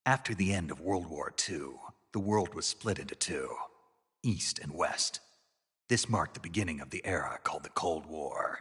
After the end of World War II, the world was split into two, East and West. This marked the beginning of the era called the Cold War.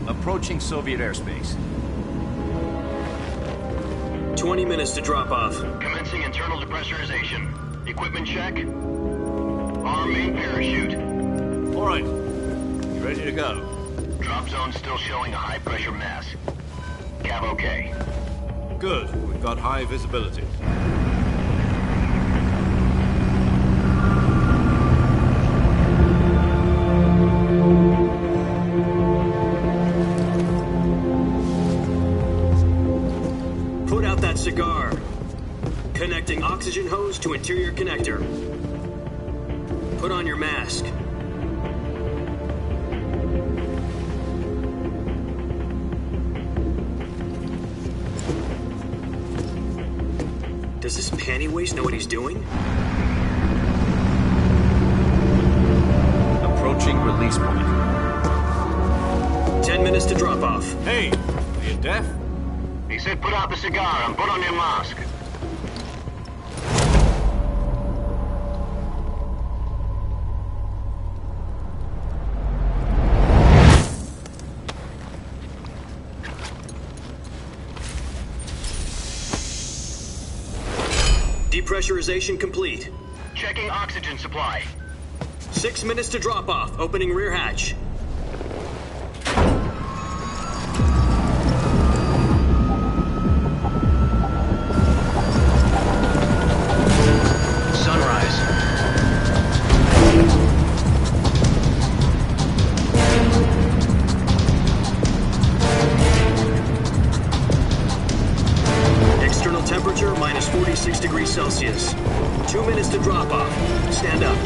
Approaching Soviet airspace. 20 minutes to drop off. Commencing internal depressurization. Equipment check. Arm main parachute. All right. You ready to go? Drop zone still showing a high pressure mass. Cav okay. Good. We've got high visibility. Cigar. Connecting oxygen hose to interior connector. Put on your mask. Does this panty waste know what he's doing? Approaching release point. 10 minutes to drop off. Hey, are you deaf? He said put out the cigar and put on your mask. Depressurization complete. Checking oxygen supply. 6 minutes to drop off. Opening rear hatch. Temperature minus 46 degrees Celsius. 2 minutes to drop off. Stand up.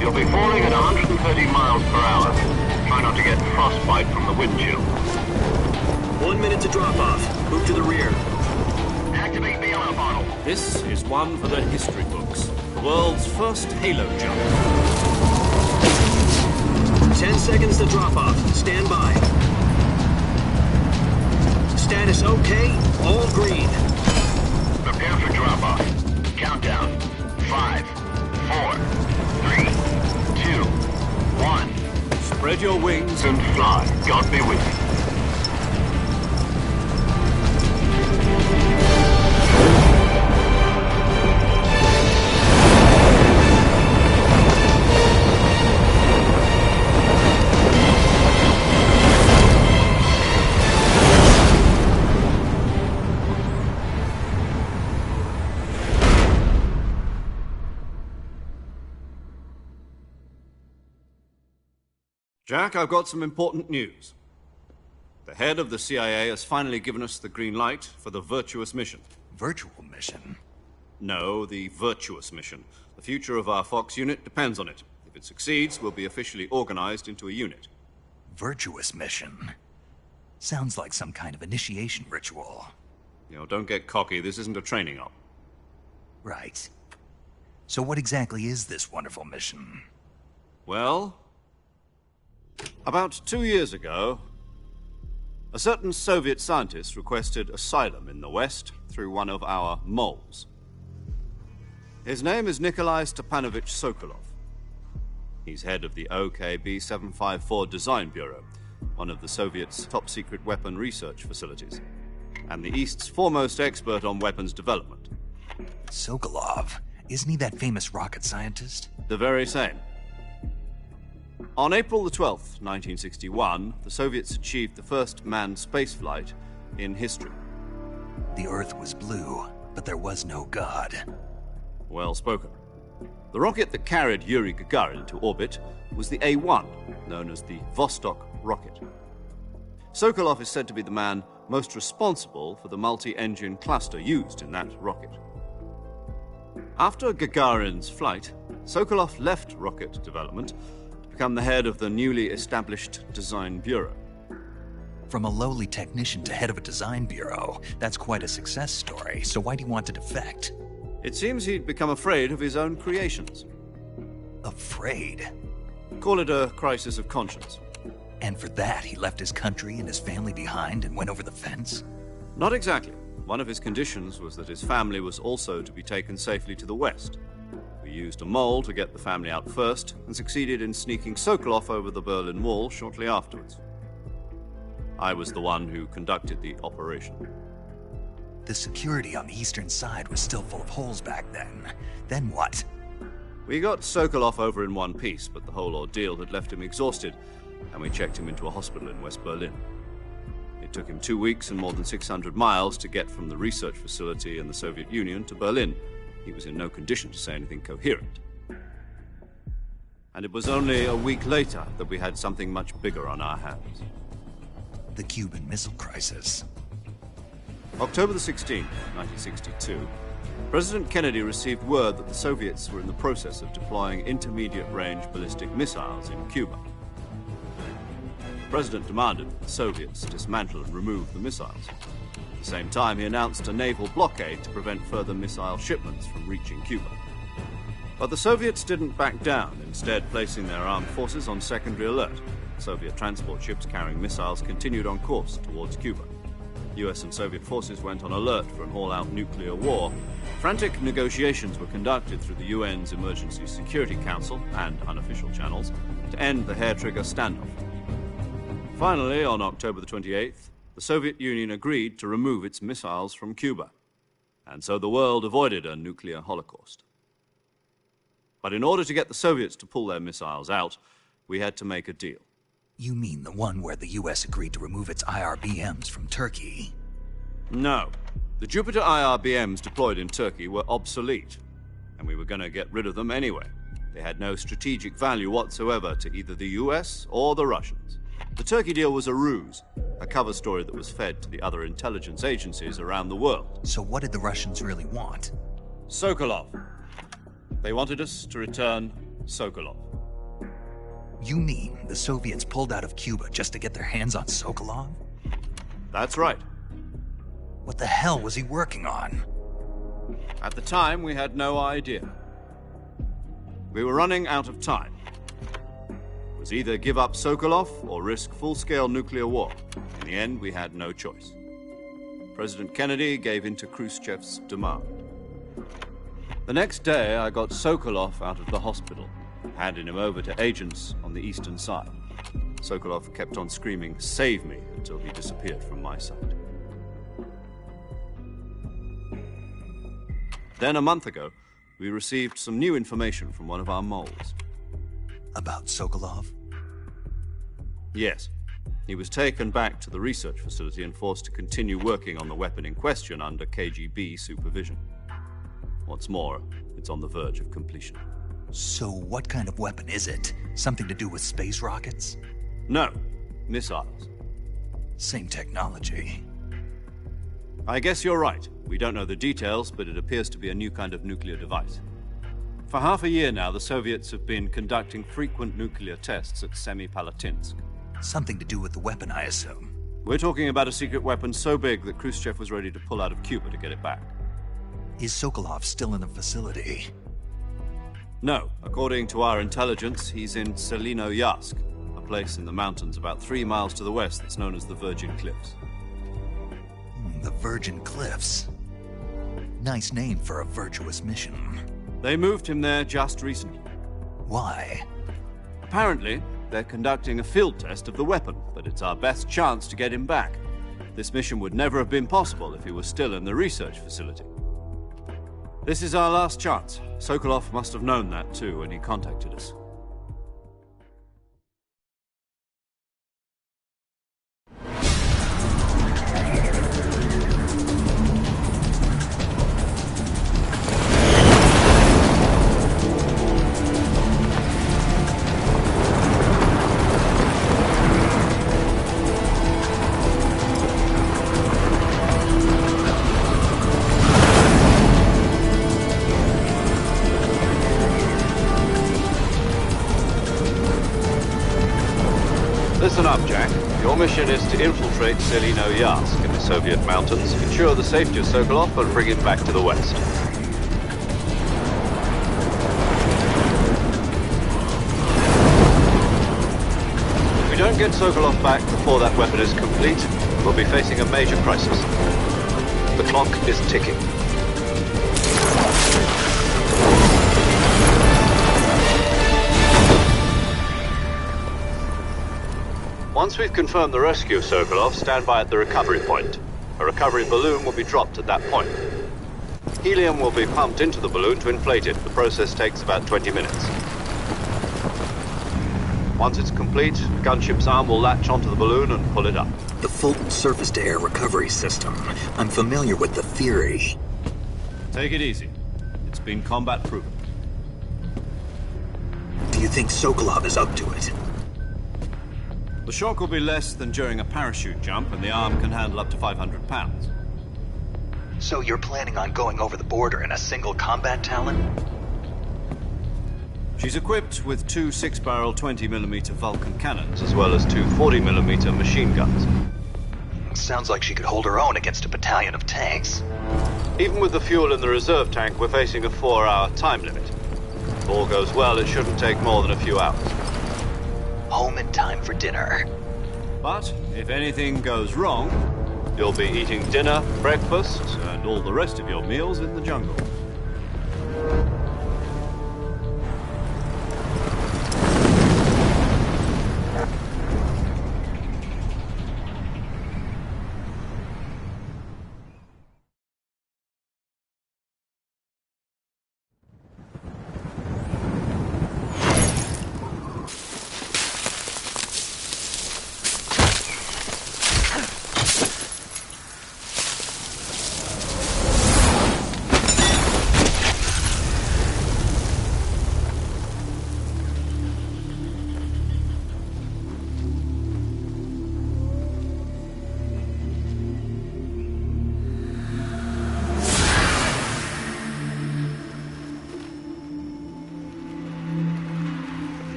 You'll be falling at 130 miles per hour. Try not to get frostbite from the wind chill. 1 minute to drop off. Move to the rear. Activate the ammo bottle. This is one for the history books. The world's first halo jump. 10 seconds to drop off. Stand by. Status okay, all green. Prepare for drop-off. Countdown. 5, 4, 3, 2, 1. Spread your wings And fly. God be with you. Jack, I've got some important news. The head of the CIA has finally given us the green light for the virtuous mission. Virtual mission? No, the virtuous mission. The future of our Fox unit depends on it. If it succeeds, we'll be officially organized into a unit. Virtuous mission? Sounds like some kind of initiation ritual. You know, don't get cocky. This isn't a training op. Right. So what exactly is this wonderful mission? Well, about 2 years ago, a certain Soviet scientist requested asylum in the West through one of our moles. His name is Nikolai Stepanovich Sokolov. He's head of the OKB 754 Design Bureau, one of the Soviets' top-secret weapon research facilities, and the East's foremost expert on weapons development. Sokolov? Isn't he that famous rocket scientist? The very same. On April the 12th, 1961, the Soviets achieved the first manned spaceflight in history. The Earth was blue, but there was no God. Well spoken. The rocket that carried Yuri Gagarin into orbit was the A-1, known as the Vostok rocket. Sokolov is said to be the man most responsible for the multi-engine cluster used in that rocket. After Gagarin's flight, Sokolov left rocket development to become the head of the newly established Design Bureau. From a lowly technician to head of a design bureau, that's quite a success story, so why'd he want to defect? It seems he'd become afraid of his own creations. Afraid? Call it a crisis of conscience. And for that, he left his country and his family behind and went over the fence? Not exactly. One of his conditions was that his family was also to be taken safely to the west. We used a mole to get the family out first and succeeded in sneaking Sokolov over the Berlin Wall shortly afterwards. I was the one who conducted the operation. The security on the eastern side was still full of holes back then. Then what? We got Sokolov over in one piece, but the whole ordeal had left him exhausted, and we checked him into a hospital in West Berlin. It took him 2 weeks and more than 600 miles to get from the research facility in the Soviet Union to Berlin. He was in no condition to say anything coherent. And it was only a week later that we had something much bigger on our hands. The Cuban Missile Crisis. October the 16th, 1962, President Kennedy received word that the Soviets were in the process of deploying intermediate-range ballistic missiles in Cuba. The President demanded that the Soviets dismantle and remove the missiles. At the same time, he announced a naval blockade to prevent further missile shipments from reaching Cuba. But the Soviets didn't back down, instead placing their armed forces on secondary alert. Soviet transport ships carrying missiles continued on course towards Cuba. US and Soviet forces went on alert for an all-out nuclear war. Frantic negotiations were conducted through the UN's Emergency Security Council and unofficial channels to end the hair-trigger standoff. Finally, on October the 28th, the Soviet Union agreed to remove its missiles from Cuba, and so the world avoided a nuclear holocaust. But in order to get the Soviets to pull their missiles out, we had to make a deal. You mean the one where the US agreed to remove its IRBMs from Turkey? No. The Jupiter IRBMs deployed in Turkey were obsolete, and we were going to get rid of them anyway. They had no strategic value whatsoever to either the US or the Russians. The Turkey deal was a ruse, a cover story that was fed to the other intelligence agencies around the world. So what did the Russians really want? Sokolov. They wanted us to return Sokolov. You mean the Soviets pulled out of Cuba just to get their hands on Sokolov? That's right. What the hell was he working on? At the time, we had no idea. We were running out of time. It was either give up Sokolov or risk full-scale nuclear war. In the end, we had no choice. President Kennedy gave in to Khrushchev's demand. The next day, I got Sokolov out of the hospital, handing him over to agents on the eastern side. Sokolov kept on screaming, "Save me," until he disappeared from my sight. Then, a month ago, we received some new information from one of our moles. About Sokolov? Yes. He was taken back to the research facility and forced to continue working on the weapon in question under KGB supervision. What's more, it's on the verge of completion. So what kind of weapon is it? Something to do with space rockets? No, missiles. Same technology. I guess you're right. We don't know the details, but it appears to be a new kind of nuclear device. For half a year now, the Soviets have been conducting frequent nuclear tests at Semipalatinsk. Something to do with the weapon, I assume. We're talking about a secret weapon so big that Khrushchev was ready to pull out of Cuba to get it back. Is Sokolov still in the facility? No. According to our intelligence, he's in Selinoyarsk, a place in the mountains about 3 miles to the west that's known as the Virgin Cliffs. The Virgin Cliffs. Nice name for a virtuous mission. They moved him there just recently. Why? Apparently, they're conducting a field test of the weapon, but it's our best chance to get him back. This mission would never have been possible if he was still in the research facility. This is our last chance. Sokolov must have known that too when he contacted us. mission is to infiltrate Selino-Yarsk in the Soviet mountains, ensure the safety of Sokolov, and bring him back to the west. If we don't get Sokolov back before that weapon is complete, we'll be facing a major crisis. The clock is ticking. Once we've confirmed the rescue of Sokolov, stand by at the recovery point. A recovery balloon will be dropped at that point. Helium will be pumped into the balloon to inflate it. The process takes about 20 minutes. Once it's complete, the gunship's arm will latch onto the balloon and pull it up. The Fulton surface-to-air recovery system. I'm familiar with the theory. Take it easy. It's been combat-proven. Do you think Sokolov is up to it? The shock will be less than during a parachute jump, and the arm can handle up to 500 pounds. So you're planning on going over the border in a single combat Talon? She's equipped with two 6-barrel 20mm Vulcan cannons, as well as two 40mm machine guns. Sounds like she could hold her own against a battalion of tanks. Even with the fuel in the reserve tank, we're facing a 4-hour time limit. If all goes well, it shouldn't take more than a few hours. Home in time for dinner. But if anything goes wrong, you'll be eating dinner, breakfast, and all the rest of your meals in the jungle.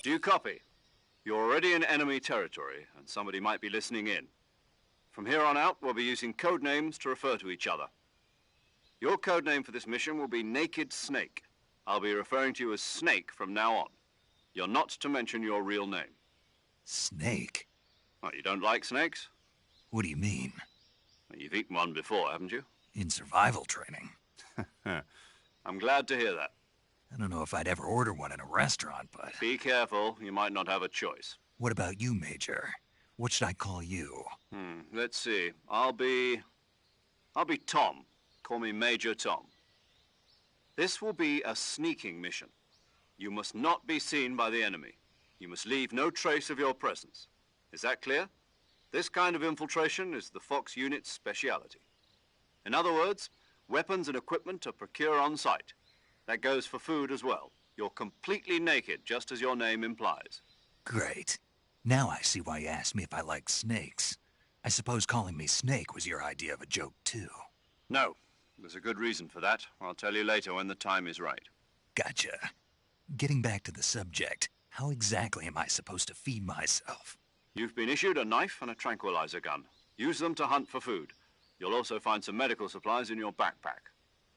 Do you copy? You're already in enemy territory, and somebody might be listening in. From here on out, we'll be using code names to refer to each other. Your code name for this mission will be Naked Snake. I'll be referring to you as Snake from now on. You're not to mention your real name. Snake? Oh, you don't like snakes? What do you mean? Well, you've eaten one before, haven't you? In survival training. I'm glad to hear that. I don't know if I'd ever order one in a restaurant, but... Be careful, you might not have a choice. What about you, Major? What should I call you? Let's see. I'll be Tom. Call me Major Tom. This will be a sneaking mission. You must not be seen by the enemy. You must leave no trace of your presence. Is that clear? This kind of infiltration is the Fox unit's speciality. In other words, weapons and equipment are procured on site. That goes for food as well. You're completely naked, just as your name implies. Great. Now I see why you asked me if I like snakes. I suppose calling me Snake was your idea of a joke, too. No. There's a good reason for that. I'll tell you later when the time is right. Gotcha. Getting back to the subject, how exactly am I supposed to feed myself? You've been issued a knife and a tranquilizer gun. Use them to hunt for food. You'll also find some medical supplies in your backpack.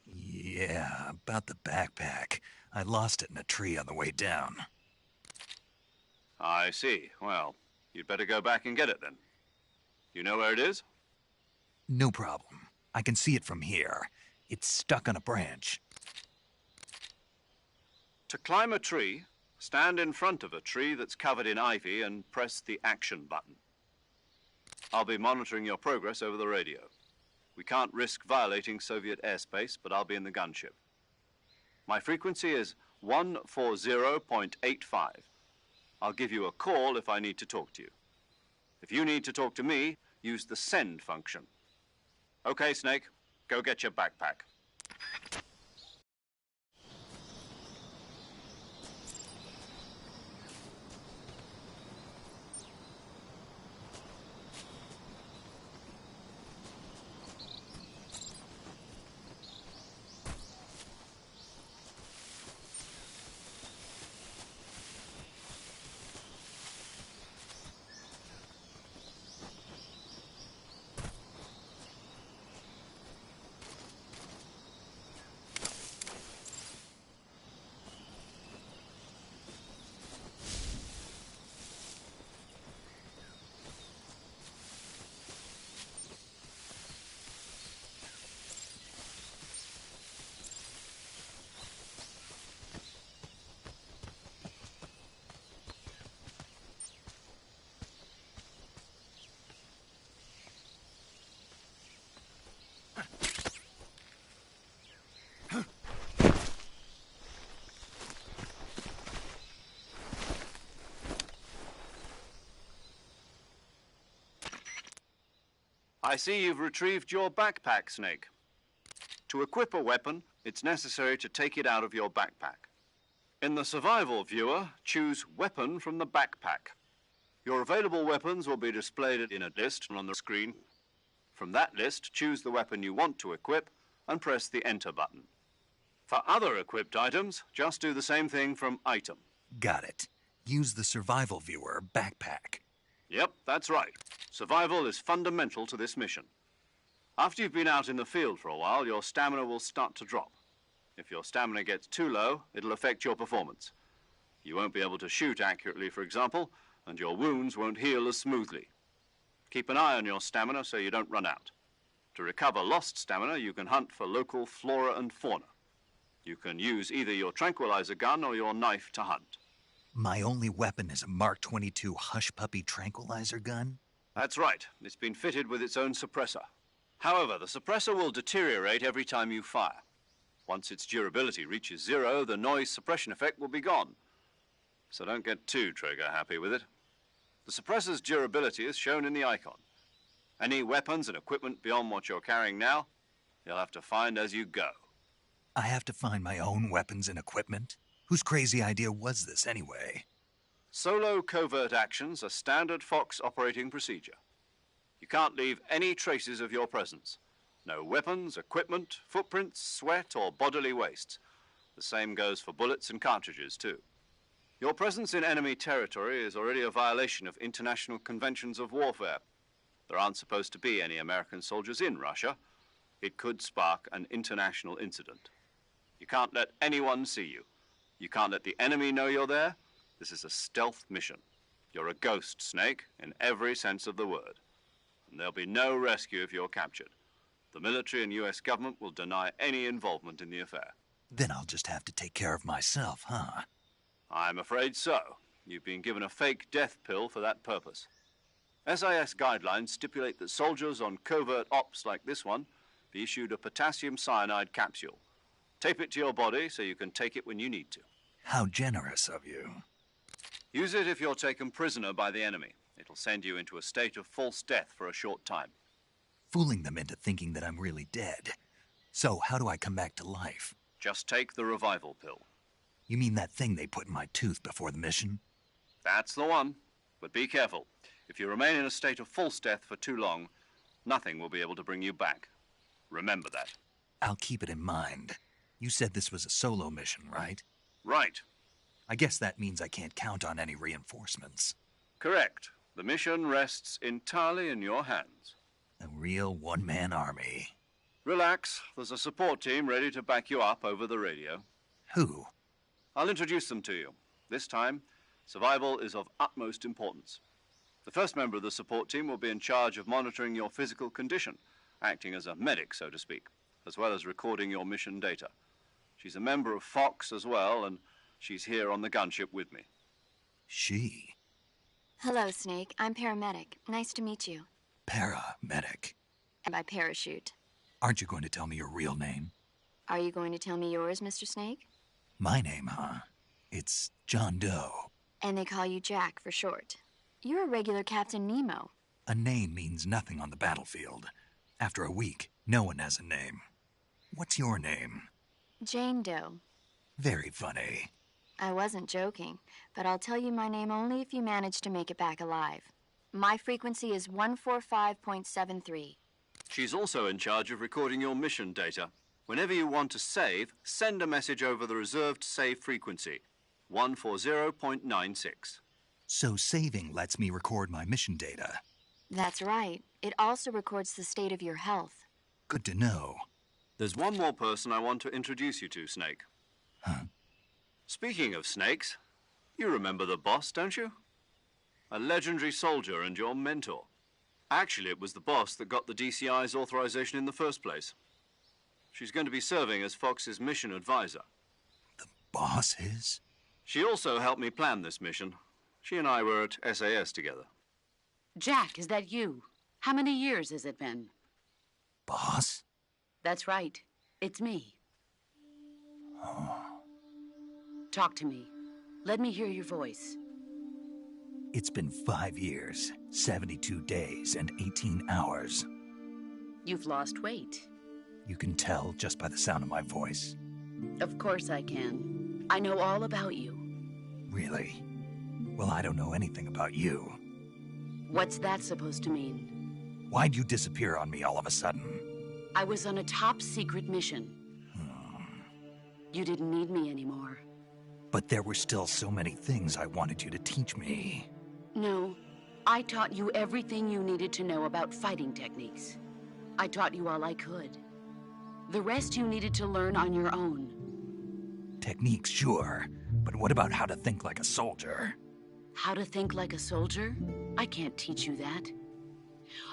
Yeah, about the backpack. I lost it in a tree on the way down. I see. Well, you'd better go back and get it then. You know where it is? No problem. I can see it from here. It's stuck on a branch. To climb a tree, Stand in front of a tree that's covered in ivy and press the action button. I'll be monitoring your progress over the radio. We can't risk violating Soviet airspace, but I'll be in the gunship. My frequency is 140.85. I'll give you a call if I need to talk to you. If you need to talk to me, use the send function. Okay, Snake, go get your backpack. I see you've retrieved your backpack, Snake. To equip a weapon, it's necessary to take it out of your backpack. In the survival viewer, choose Weapon from the backpack. Your available weapons will be displayed in a list on the screen. From that list, choose the weapon you want to equip and press the Enter button. For other equipped items, just do the same thing from Item. Got it. Use the survival viewer backpack. Yep, that's right. Survival is fundamental to this mission. After you've been out in the field for a while, your stamina will start to drop. If your stamina gets too low, it'll affect your performance. You won't be able to shoot accurately, for example, and your wounds won't heal as smoothly. Keep an eye on your stamina so you don't run out. To recover lost stamina, you can hunt for local flora and fauna. You can use either your tranquilizer gun or your knife to hunt. My only weapon is a Mark 22 Hush Puppy tranquilizer gun? That's right. It's been fitted with its own suppressor. However, the suppressor will deteriorate every time you fire. Once its durability reaches 0, the noise suppression effect will be gone. So don't get too trigger happy with it. The suppressor's durability is shown in the icon. Any weapons and equipment beyond what you're carrying now, you'll have to find as you go. I have to find my own weapons and equipment? Whose crazy idea was this anyway? Solo covert actions are standard Fox operating procedure. You can't leave any traces of your presence. No weapons, equipment, footprints, sweat, or bodily waste. The same goes for bullets and cartridges, too. Your presence in enemy territory is already a violation of international conventions of warfare. There aren't supposed to be any American soldiers in Russia. It could spark an international incident. You can't let anyone see you. You can't let the enemy know you're there. This is a stealth mission. You're a ghost, Snake, in every sense of the word. And there'll be no rescue if you're captured. The military and U.S. government will deny any involvement in the affair. Then I'll just have to take care of myself, huh? I'm afraid so. You've been given a fake death pill for that purpose. SIS guidelines stipulate that soldiers on covert ops like this one be issued a potassium cyanide capsule. Tape it to your body so you can take it when you need to. How generous of you. Use it if you're taken prisoner by the enemy. It'll send you into a state of false death for a short time. Fooling them into thinking that I'm really dead. So how do I come back to life? Just take the revival pill. You mean that thing they put in my tooth before the mission? That's the one. But be careful. If you remain in a state of false death for too long, nothing will be able to bring you back. Remember that. I'll keep it in mind. You said this was a solo mission, right? Right. I guess that means I can't count on any reinforcements. Correct. The mission rests entirely in your hands. A real one-man army. Relax. There's a support team ready to back you up over the radio. Who? I'll introduce them to you. This time, survival is of utmost importance. The first member of the support team will be in charge of monitoring your physical condition, acting as a medic, so to speak, as well as recording your mission data. She's a member of Fox as well, and She's here on the gunship with me. She? Hello, Snake. I'm Paramedic. Nice to meet you. Paramedic. And by parachute. Aren't you going to tell me your real name? Are you going to tell me yours, Mr. Snake? My name, huh? It's John Doe. And they call you Jack for short. You're a regular Captain Nemo. A name means nothing on the battlefield. After a week, no one has a name. What's your name? Jane Doe. Very funny. I wasn't joking, but I'll tell you my name only if you manage to make it back alive. My frequency is 145.73. She's also in charge of recording your mission data. Whenever you want to save, send a message over the reserved save frequency, 140.96. So saving lets me record my mission data. That's right. It also records the state of your health. Good to know. There's one more person I want to introduce you to, Snake. Huh? Speaking of snakes, you remember the boss, don't you? A legendary soldier and your mentor. Actually, it was the boss that got the DCI's authorization in the first place. She's going to be serving as Fox's mission advisor. The boss is? She also helped me plan this mission. She and I were at SAS together. Jack, is that you? How many years has it been? Boss? That's right. It's me. Oh. Talk to me. Let me hear your voice. It's been 5 years, 72 days, and 18 hours. You've lost weight. You can tell just by the sound of my voice. Of course I can. I know all about you. Really? Well, I don't know anything about you. What's that supposed to mean? Why'd you disappear on me all of a sudden? I was on a top-secret mission. You didn't need me anymore. But there were still so many things I wanted you to teach me. No, I taught you everything you needed to know about fighting techniques. I taught you all I could. The rest you needed to learn on your own. Techniques, sure. But what about how to think like a soldier? How to think like a soldier? I can't teach you that.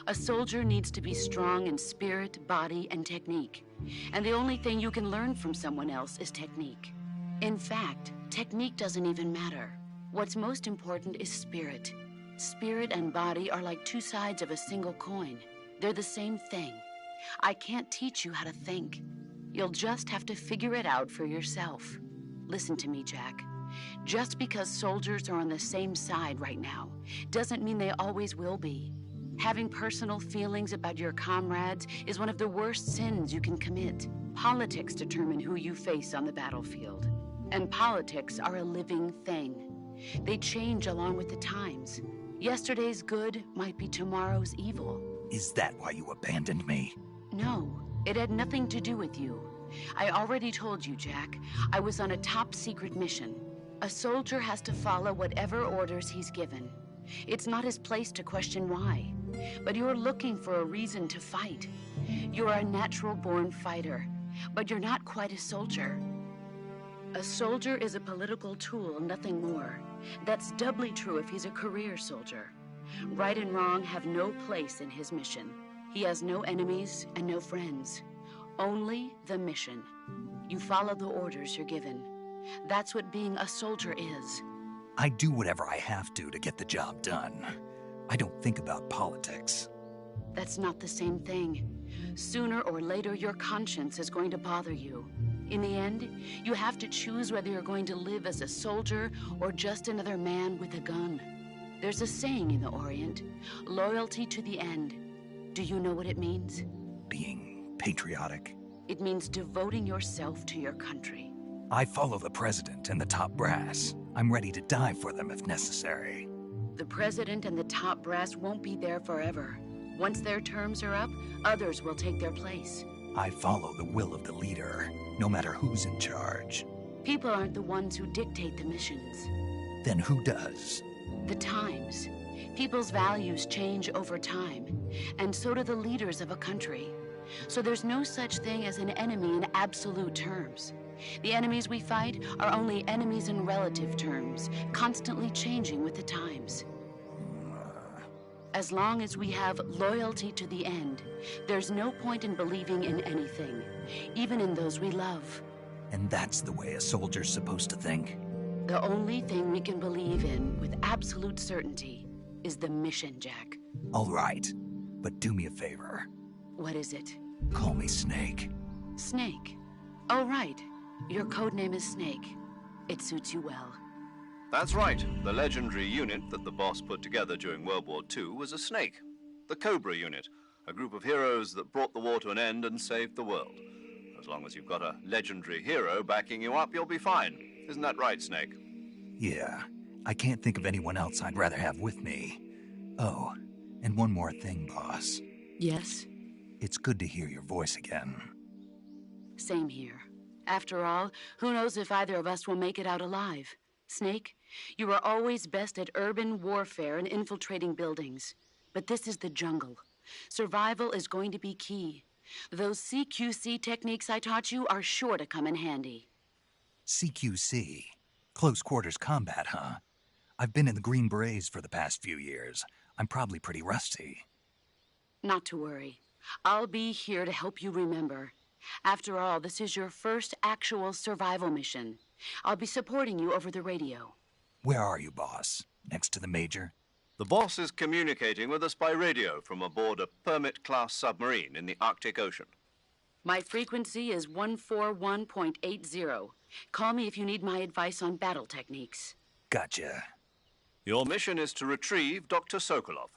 A soldier needs to be strong in spirit, body, and technique. And the only thing you can learn from someone else is technique. In fact, technique doesn't even matter. What's most important is spirit. Spirit and body are like two sides of a single coin. They're the same thing. I can't teach you how to think. You'll just have to figure it out for yourself. Listen to me, Jack. Just because soldiers are on the same side right now doesn't mean they always will be. Having personal feelings about your comrades is one of the worst sins you can commit. Politics determine who you face on the battlefield. And politics are a living thing. They change along with the times. Yesterday's good might be tomorrow's evil. Is that why you abandoned me? No, it had nothing to do with you. I already told you, Jack. I was on a top-secret mission. A soldier has to follow whatever orders he's given. It's not his place to question why. But you're looking for a reason to fight. You're a natural-born fighter, but you're not quite a soldier. A soldier is a political tool, nothing more. That's doubly true if he's a career soldier. Right and wrong have no place in his mission. He has no enemies and no friends. Only the mission. You follow the orders you're given. That's what being a soldier is. I do whatever I have to get the job done. I don't think about politics. That's not the same thing. Sooner or later, your conscience is going to bother you. In the end, you have to choose whether you're going to live as a soldier or just another man with a gun. There's a saying in the Orient, loyalty to the end. Do you know what it means? Being patriotic. It means devoting yourself to your country. I follow the president and the top brass. I'm ready to die for them if necessary. The president and the top brass won't be there forever. Once their terms are up, others will take their place. I follow the will of the leader, no matter who's in charge. People aren't the ones who dictate the missions. Then who does? The times. People's values change over time, and so do the leaders of a country. So there's no such thing as an enemy in absolute terms. The enemies we fight are only enemies in relative terms, constantly changing with the times. As long as we have loyalty to the end, there's no point in believing in anything, even in those we love. And that's the way a soldier's supposed to think? The only thing we can believe in with absolute certainty is the mission, Jack. All right, but do me a favor. What is it? Call me Snake. Snake. Oh, right. Your codename is Snake. It suits you well. That's right. The legendary unit that the boss put together during World War II was a snake. The Cobra unit, a group of heroes that brought the war to an end and saved the world. As long as you've got a legendary hero backing you up, you'll be fine. Isn't that right, Snake? Yeah, I can't think of anyone else I'd rather have with me. Oh, and one more thing, boss. Yes? It's good to hear your voice again. Same here. After all, who knows if either of us will make it out alive? Snake, you are always best at urban warfare and infiltrating buildings. But this is the jungle. Survival is going to be key. Those CQC techniques I taught you are sure to come in handy. CQC? Close quarters combat, huh? I've been in the Green Berets for the past few years. I'm probably pretty rusty. Not to worry. I'll be here to help you remember. After all, this is your first actual survival mission. I'll be supporting you over the radio. Where are you, boss? Next to the Major? The boss is communicating with us by radio from aboard a Permit-class submarine in the Arctic Ocean. My frequency is 141.80. Call me if you need my advice on battle techniques. Gotcha. Your mission is to retrieve Dr. Sokolov.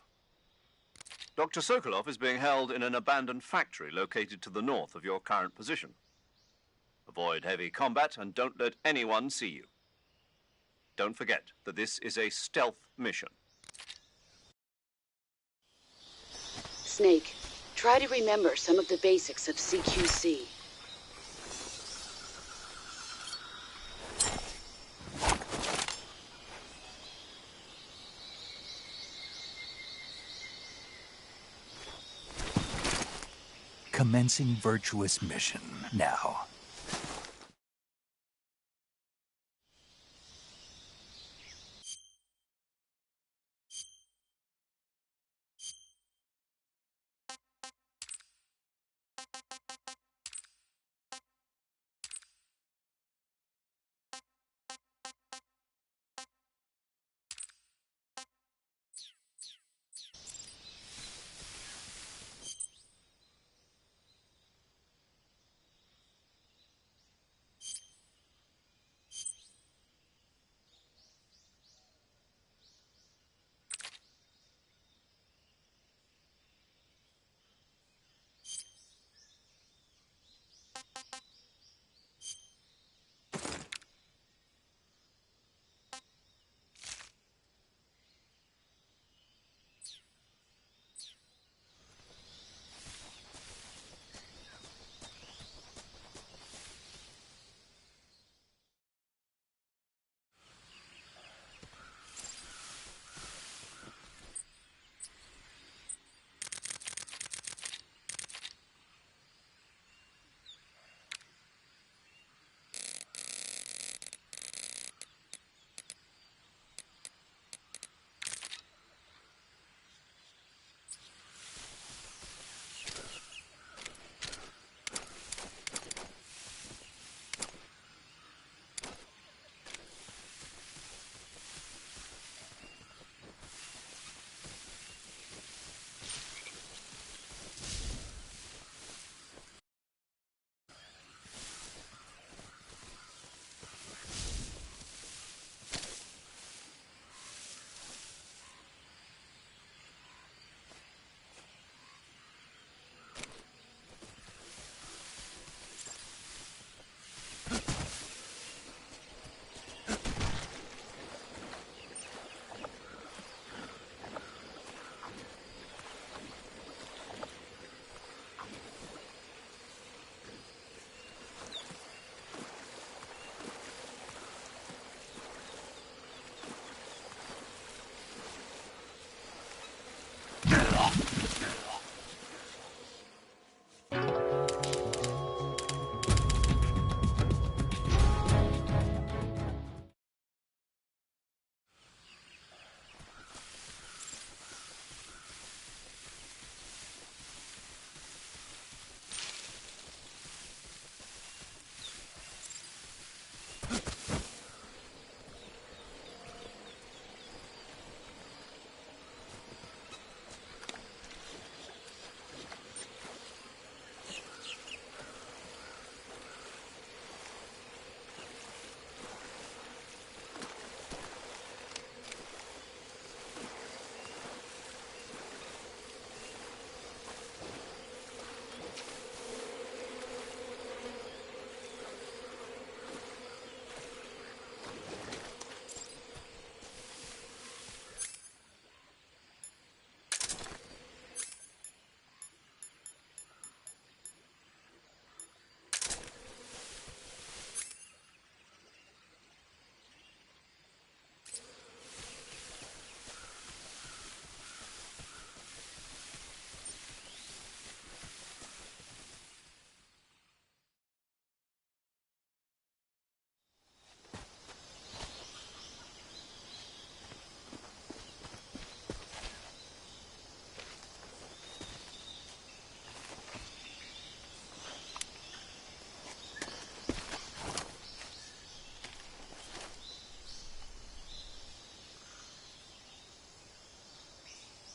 Dr. Sokolov is being held in an abandoned factory located to the north of your current position. Avoid heavy combat and don't let anyone see you. Don't forget that this is a stealth mission. Snake, try to remember some of the basics of CQC. Commencing virtuous mission now.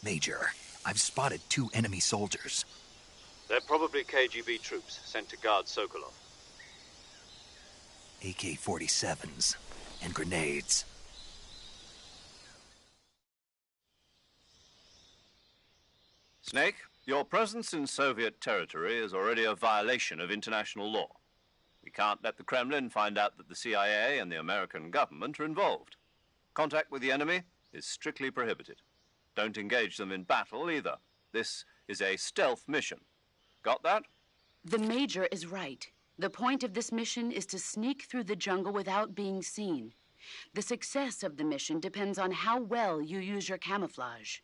Major, I've spotted 2 enemy soldiers. They're probably KGB troops sent to guard Sokolov. AK-47s and grenades. Snake, your presence in Soviet territory is already a violation of international law. We can't let the Kremlin find out that the CIA and the American government are involved. Contact with the enemy is strictly prohibited. Don't engage them in battle either. This is a stealth mission. Got that? The Major is right. The point of this mission is to sneak through the jungle without being seen. The success of the mission depends on how well you use your camouflage.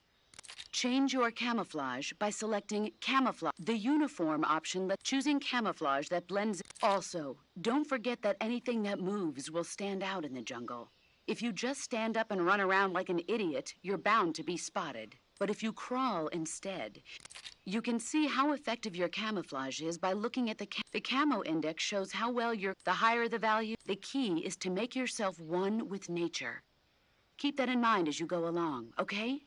Change your camouflage by selecting camouflage. The uniform option lets choosing camouflage that blends. Also, don't forget that anything that moves will stand out in the jungle. If you just stand up and run around like an idiot, you're bound to be spotted. But if you crawl instead, you can see how effective your camouflage is by looking at the camo index shows how well the higher the value. The key is to make yourself one with nature. Keep that in mind as you go along, okay?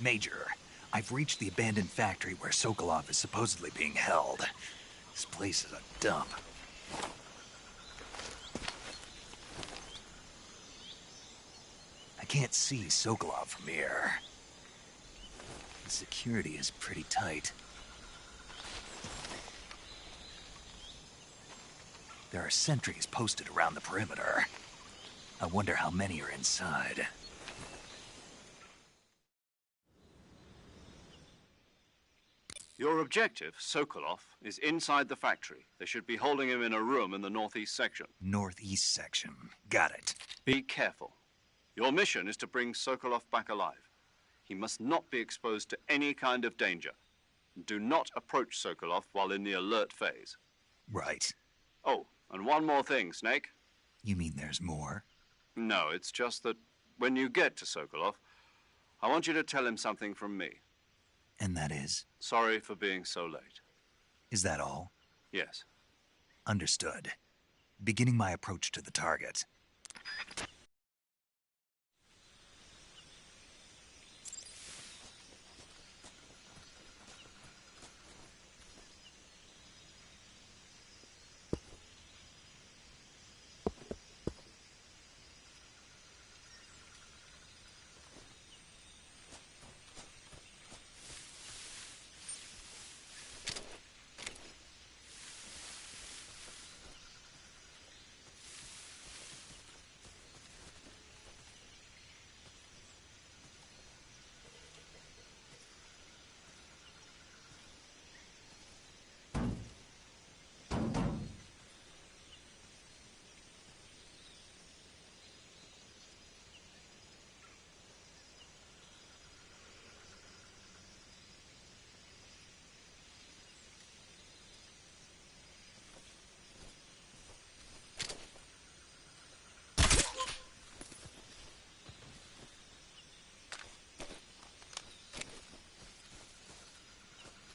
Major, I've reached the abandoned factory where Sokolov is supposedly being held. This place is a dump. I can't see Sokolov from here. The security is pretty tight. There are sentries posted around the perimeter. I wonder how many are inside. Your objective, Sokolov, is inside the factory. They should be holding him in a room in the northeast section. Northeast section. Got it. Be careful. Your mission is to bring Sokolov back alive. He must not be exposed to any kind of danger. Do not approach Sokolov while in the alert phase. Right. Oh, and one more thing, Snake. You mean there's more? No, it's just that when you get to Sokolov, I want you to tell him something from me. And that is? Sorry for being so late. Is that all? Yes. Understood. Beginning my approach to the target.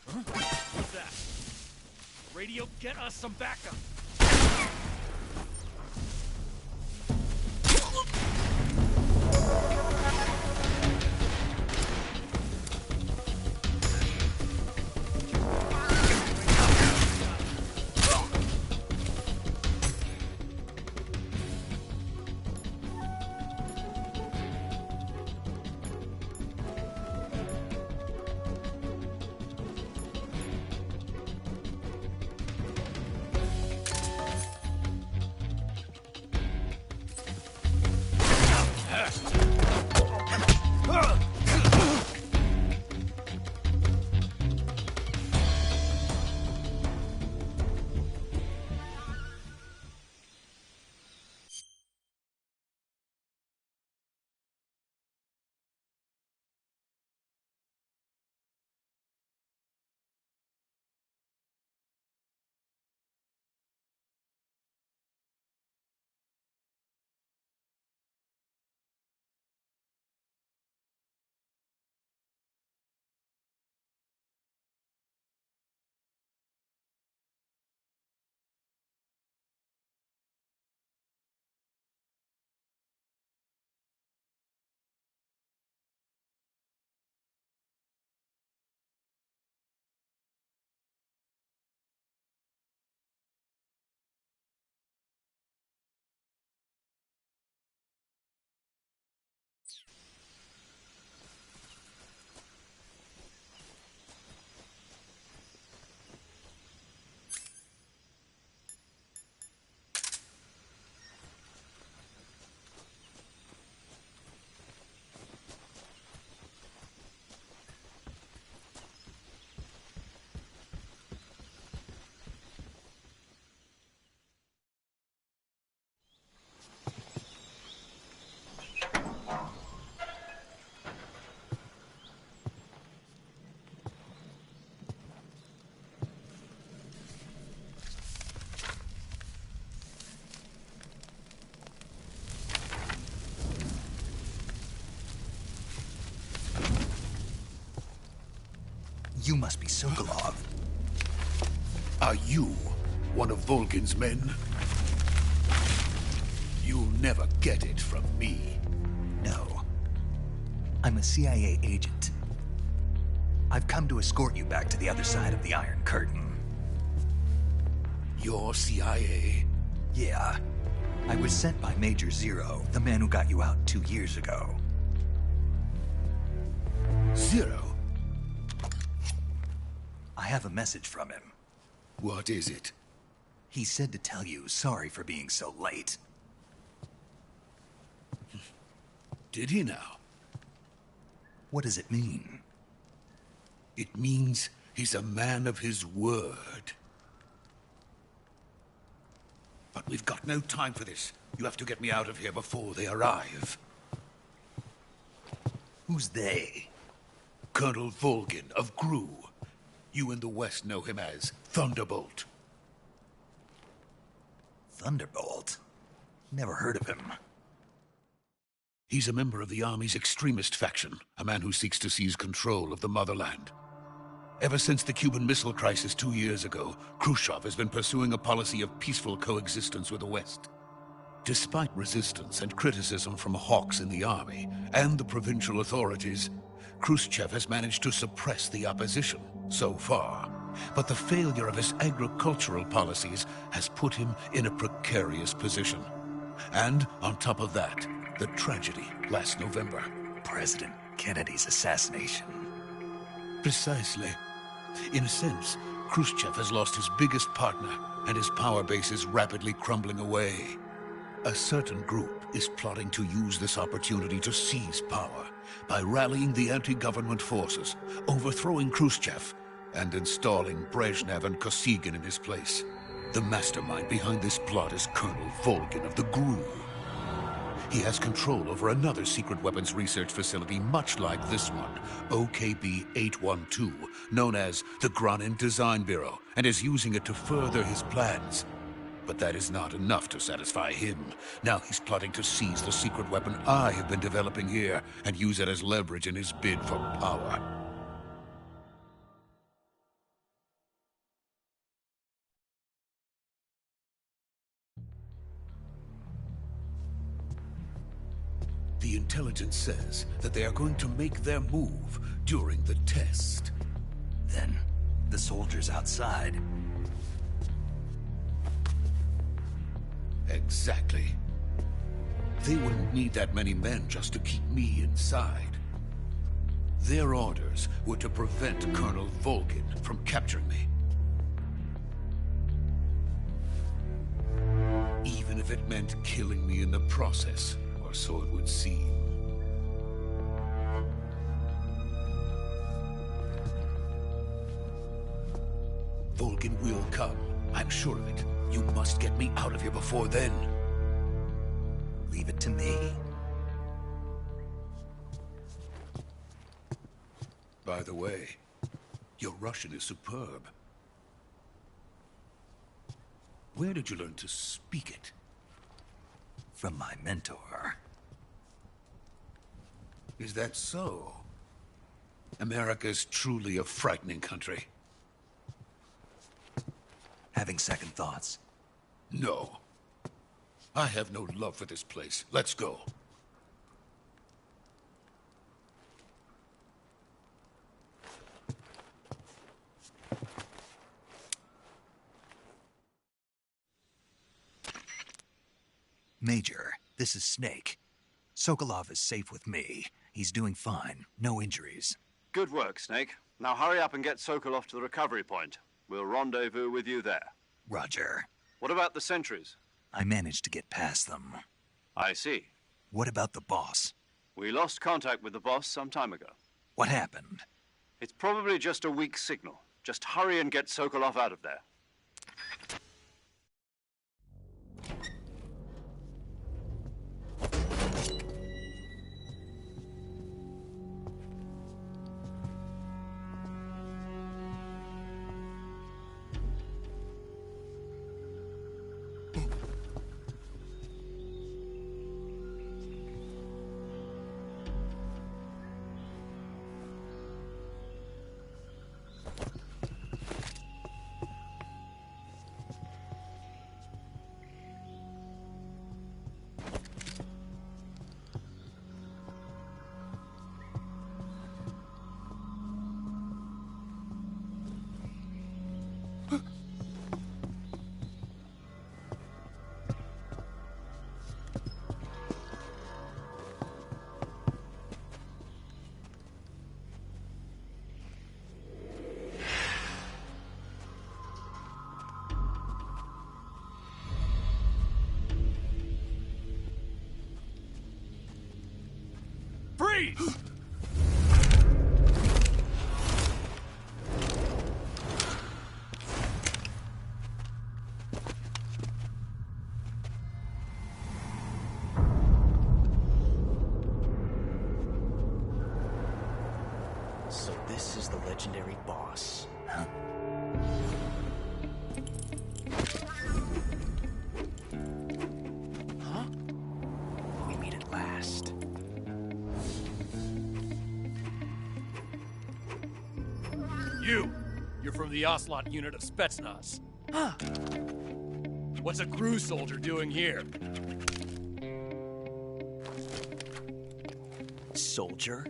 What's that? Radio, get us some backup! You must be Sokolov. Are you one of Volgin's men? You'll never get it from me. No. I'm a CIA agent. I've come to escort you back to the other side of the Iron Curtain. You're CIA? Yeah. I was sent by Major Zero, the man who got you out 2 years ago. Zero? I have a message from him. What is it? He said to tell you sorry for being so late. Did he now? What does it mean? It means he's a man of his word. But we've got no time for this. You have to get me out of here before they arrive. Who's they? Colonel Volgin of GRU. You in the West know him as Thunderbolt. Thunderbolt? Never heard of him. He's a member of the Army's extremist faction, a man who seeks to seize control of the motherland. Ever since the Cuban Missile Crisis 2 years ago, Khrushchev has been pursuing a policy of peaceful coexistence with the West. Despite resistance and criticism from hawks in the army and the provincial authorities, Khrushchev has managed to suppress the opposition so far. But the failure of his agricultural policies has put him in a precarious position. And on top of that, the tragedy last November. President Kennedy's assassination. Precisely. In a sense, Khrushchev has lost his biggest partner, and his power base is rapidly crumbling away. A certain group is plotting to use this opportunity to seize power by rallying the anti-government forces, overthrowing Khrushchev, and installing Brezhnev and Kosygin in his place. The mastermind behind this plot is Colonel Volgin of the GRU. He has control over another secret weapons research facility much like this one, OKB-812, known as the Granin Design Bureau, and is using it to further his plans. But that is not enough to satisfy him. Now he's plotting to seize the secret weapon I have been developing here and use it as leverage in his bid for power. The intelligence says that they are going to make their move during the test. Then, the soldiers outside. Exactly. They wouldn't need that many men just to keep me inside. Their orders were to prevent Colonel Volgin from capturing me. Even if it meant killing me in the process. Or so it would seem. Volgin will come. I'm sure of it. You must get me out of here before then. Leave it to me. By the way, your Russian is superb. Where did you learn to speak it? From my mentor. Is that so? America's truly a frightening country. Having second thoughts? No. I have no love for this place. Let's go. Major, this is Snake. Sokolov is safe with me. He's doing fine. No injuries. Good work, Snake. Now hurry up and get Sokolov to the recovery point. We'll rendezvous with you there. Roger. What about the sentries? I managed to get past them. I see. What about the boss? We lost contact with the boss some time ago. What happened? It's probably just a weak signal. Just hurry and get Sokolov out of there. Freeze! So this is the legendary boss. Huh? Huh? We meet at last. You're from the Ocelot unit of Spetsnaz. Huh. What's a crew soldier doing here? Soldier?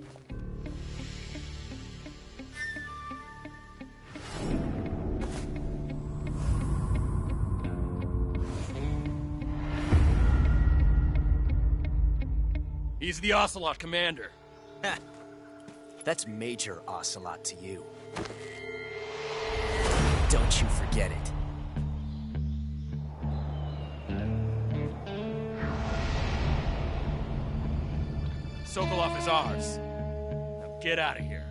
He's the Ocelot commander. Ha! That's Major Ocelot to you. Don't you forget it. Sokolov is ours. Now get out of here.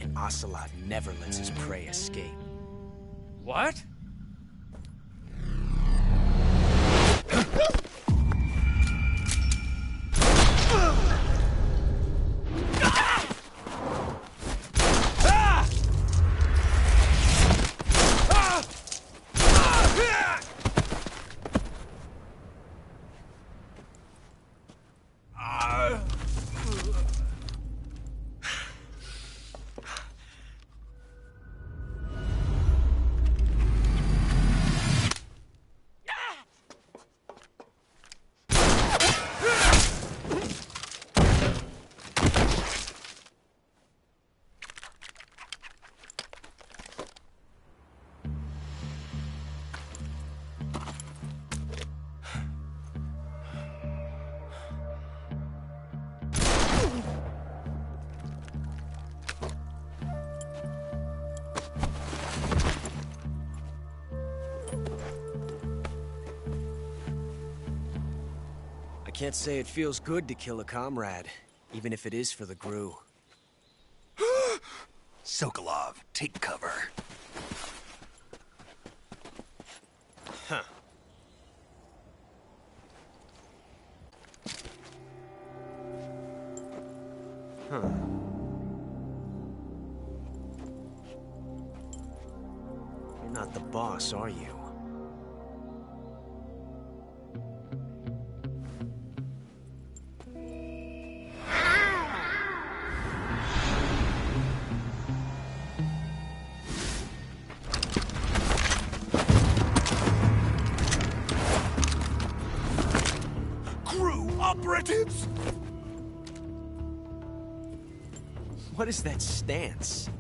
And Ocelot never lets his prey escape. What? I can't say it feels good to kill a comrade, even if it is for the GRU. Sokolov, take cover. Huh. Huh. You're not the boss, are you? Operatives? What is that stance?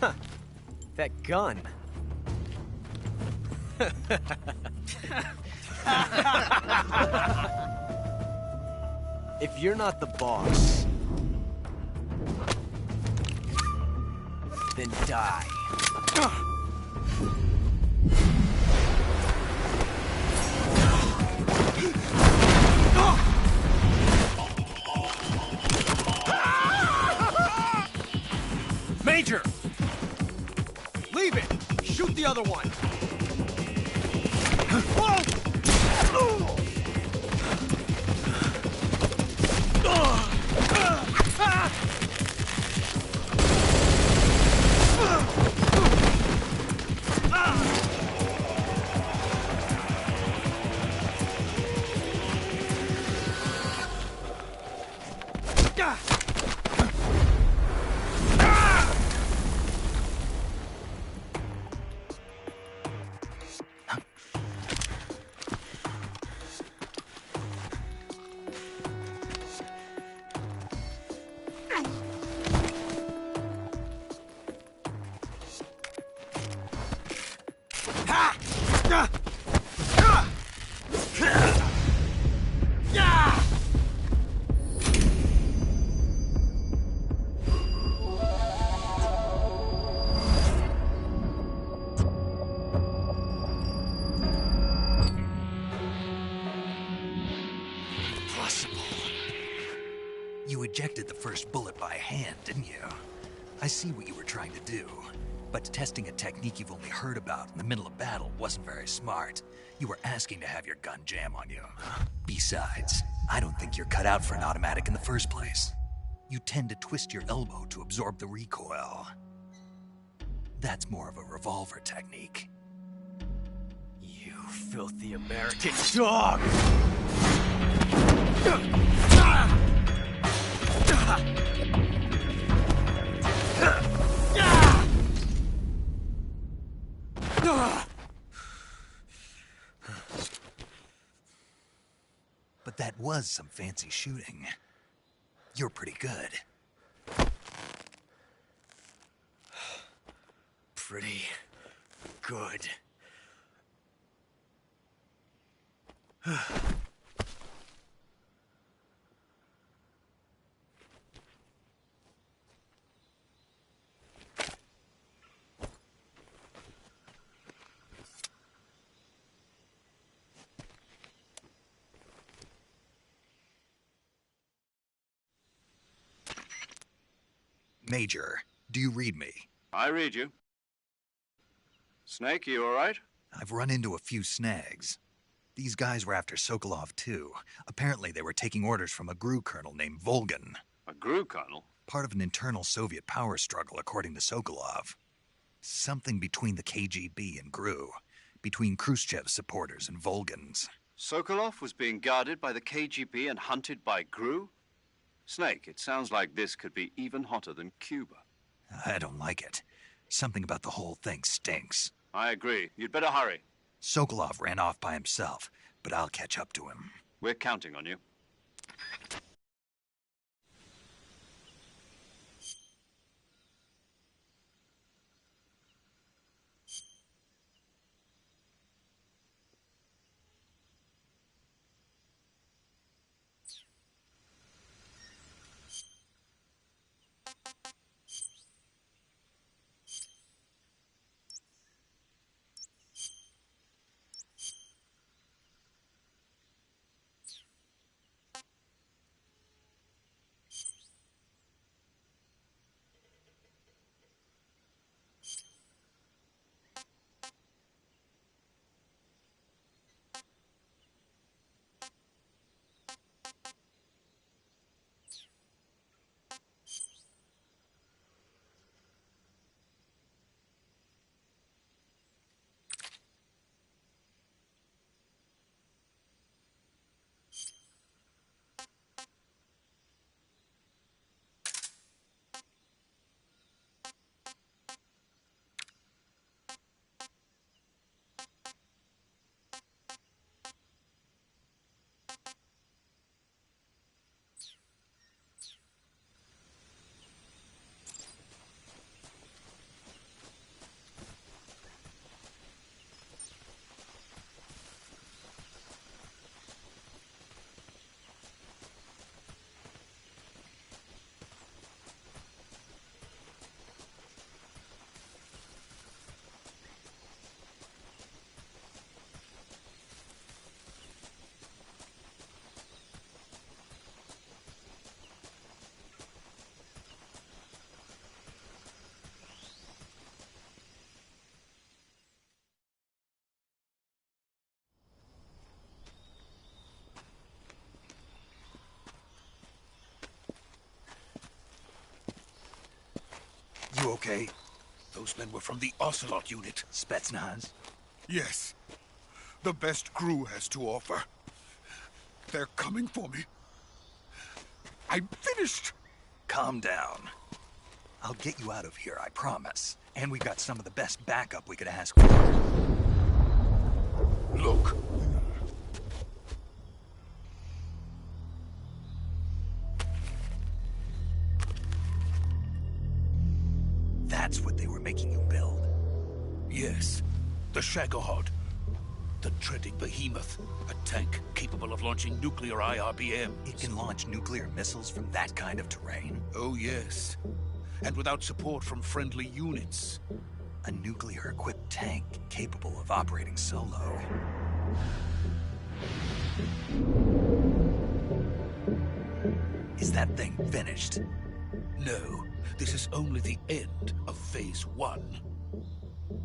Huh. That gun. If you're not the boss, then die. Major! Leave it! Shoot the other one! You ejected the first bullet by hand, didn't you? I see what you were trying to do. But testing a technique you've only heard about in the middle of battle wasn't very smart. You were asking to have your gun jam on you. Besides, I don't think you're cut out for an automatic in the first place. You tend to twist your elbow to absorb the recoil. That's more of a revolver technique. You filthy American dog! But that was some fancy shooting. You're pretty good. Pretty good. Major, do you read me? I read you. Snake, you all right? I've run into a few snags. These guys were after Sokolov, too. Apparently they were taking orders from a GRU colonel named Volgan. A GRU colonel? Part of an internal Soviet power struggle, according to Sokolov. Something between the KGB and GRU. Between Khrushchev's supporters and Volgan's. Sokolov was being guarded by the KGB and hunted by GRU? Snake, it sounds like this could be even hotter than Cuba. I don't like it. Something about the whole thing stinks. I agree. You'd better hurry. Sokolov ran off by himself, but I'll catch up to him. We're counting on you. You okay? Those men were from the Ocelot unit. Spetsnaz? Yes. The best GRU has to offer. They're coming for me. I'm finished. Calm down. I'll get you out of here, I promise. And we've got some of the best backup we could ask for. Look. That's what they were making you build? Yes. The Shagohod. The dreaded behemoth. A tank capable of launching nuclear IRBMs. It can launch nuclear missiles from that kind of terrain? Oh, yes. And without support from friendly units. A nuclear-equipped tank capable of operating solo. Is that thing finished? No, this is only the end of Phase 1.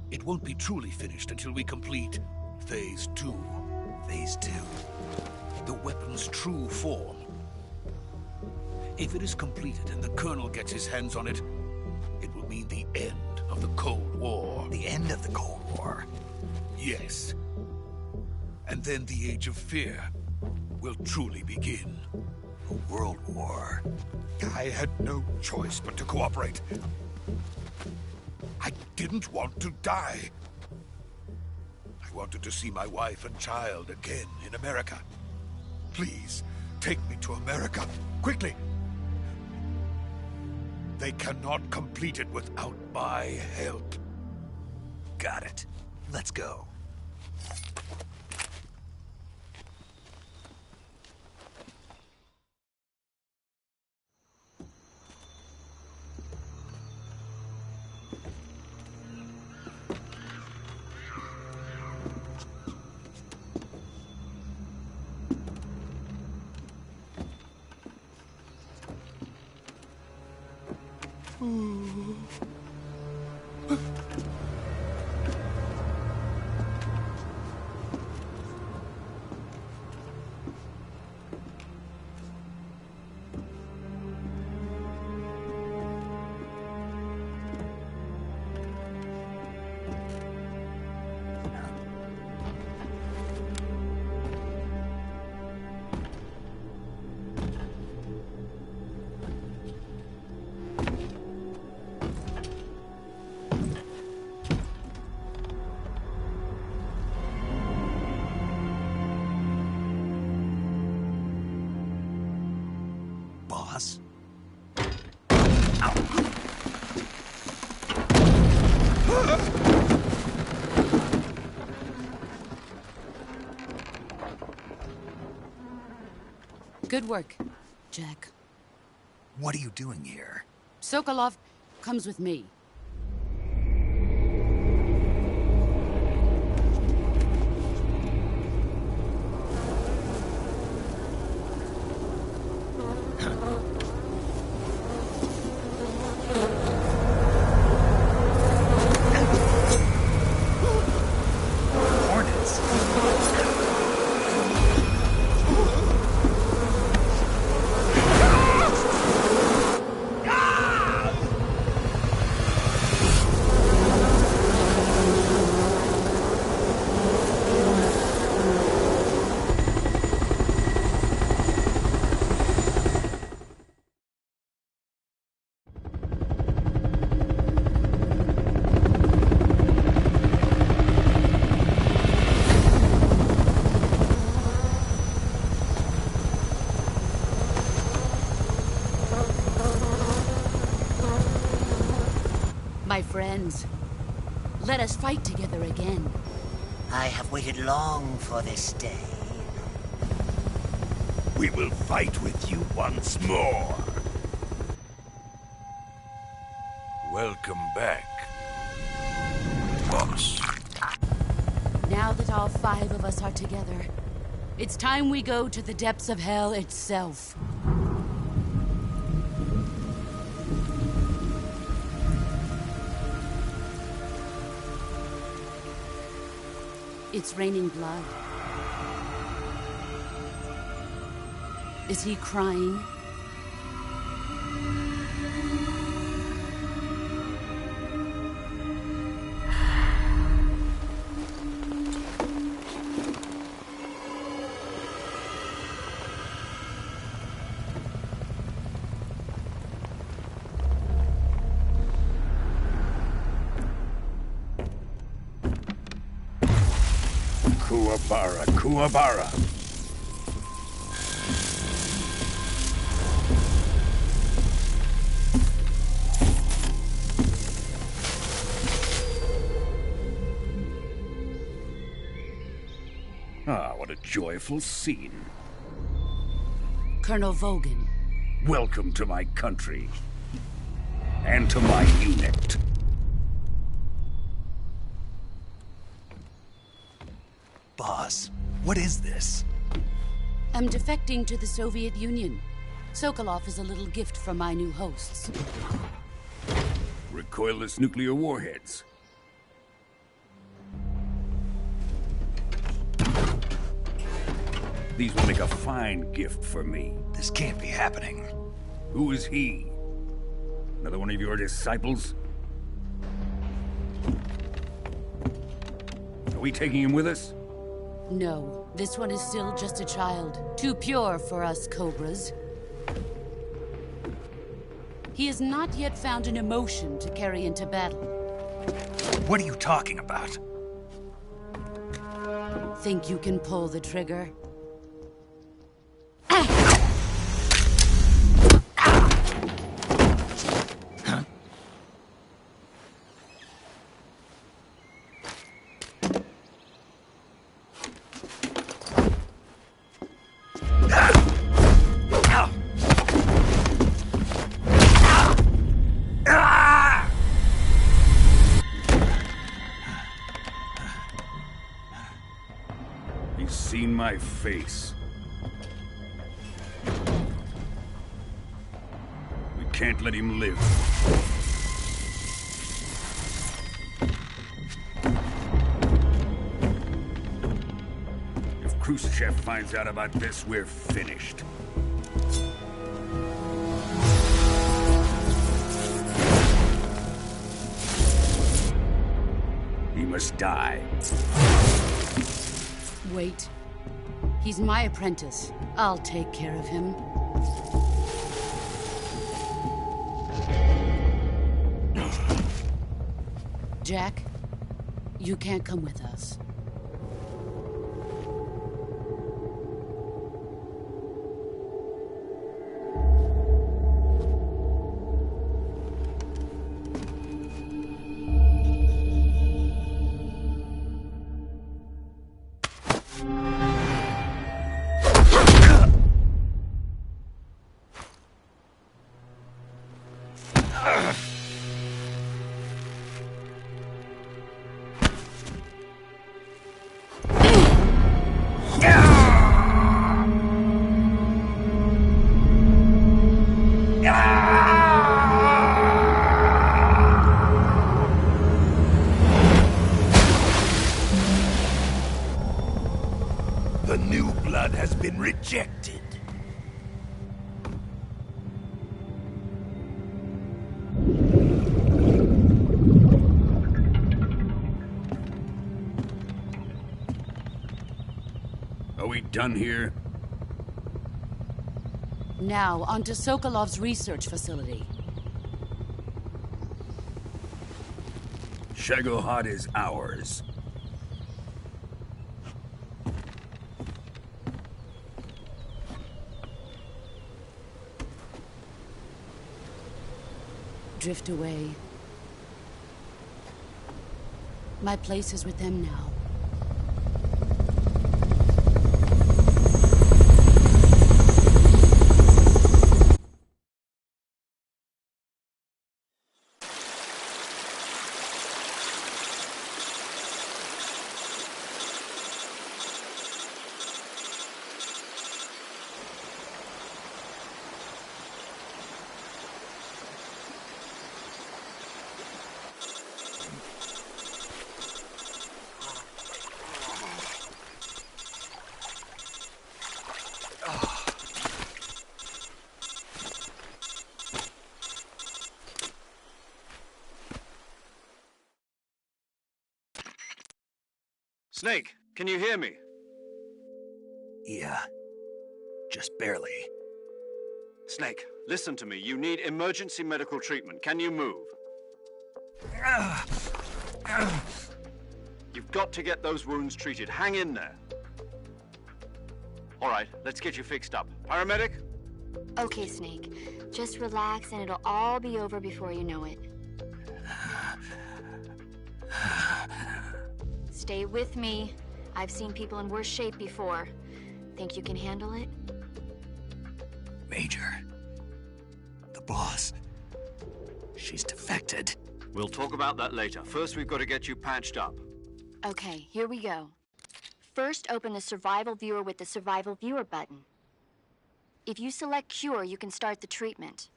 It won't be truly finished until we complete Phase 2. Phase 2? The weapon's true form. If it is completed and the Colonel gets his hands on it, it will mean the end of the Cold War. The end of the Cold War? Yes. And then the Age of Fear will truly begin. A world war? I had no choice but to cooperate. I didn't want to die. I wanted to see my wife and child again in America. Please, take me to America, quickly. They cannot complete it without my help. Got it. Let's go. Boss? Good work, Jack. What are you doing here? Sokolov comes with me. My friends, let us fight together again. I have waited long for this day. We will fight with you once more. Welcome back, boss. Now that all 5 of us are together, it's time we go to the depths of hell itself. It's raining blood. Is he crying? Kuwabara, Kuwabara. Ah, what a joyful scene. Colonel Vogan. Welcome to my country. And to my unit. Boss, what is this? I'm defecting to the Soviet Union. Sokolov is a little gift from my new hosts. Recoilless nuclear warheads. These will make a fine gift for me. This can't be happening. Who is he? Another one of your disciples? Are we taking him with us? No, this one is still just a child. Too pure for us Cobras. He has not yet found an emotion to carry into battle. What are you talking about? Think you can pull the trigger? He's seen my face. We can't let him live. If Khrushchev finds out about this, we're finished. He must die. Wait. He's my apprentice. I'll take care of him. Jack, you can't come with us. The new blood has been rejected. Are we done here? Now, onto Sokolov's research facility. Shagohod is ours. Drift away. My place is with them now. Snake, can you hear me? Yeah. Just barely. Snake, listen to me. You need emergency medical treatment. Can you move? You've got to get those wounds treated. Hang in there. All right, let's get you fixed up. Paramedic? Okay, Snake. Just relax and it'll all be over before you know it. Stay with me. I've seen people in worse shape before. Think you can handle it? Major. The boss. She's defected. We'll talk about that later. First, we've got to get you patched up. Okay, here we go. First, open the survival viewer with the survival viewer button. If you select Cure, you can start the treatment.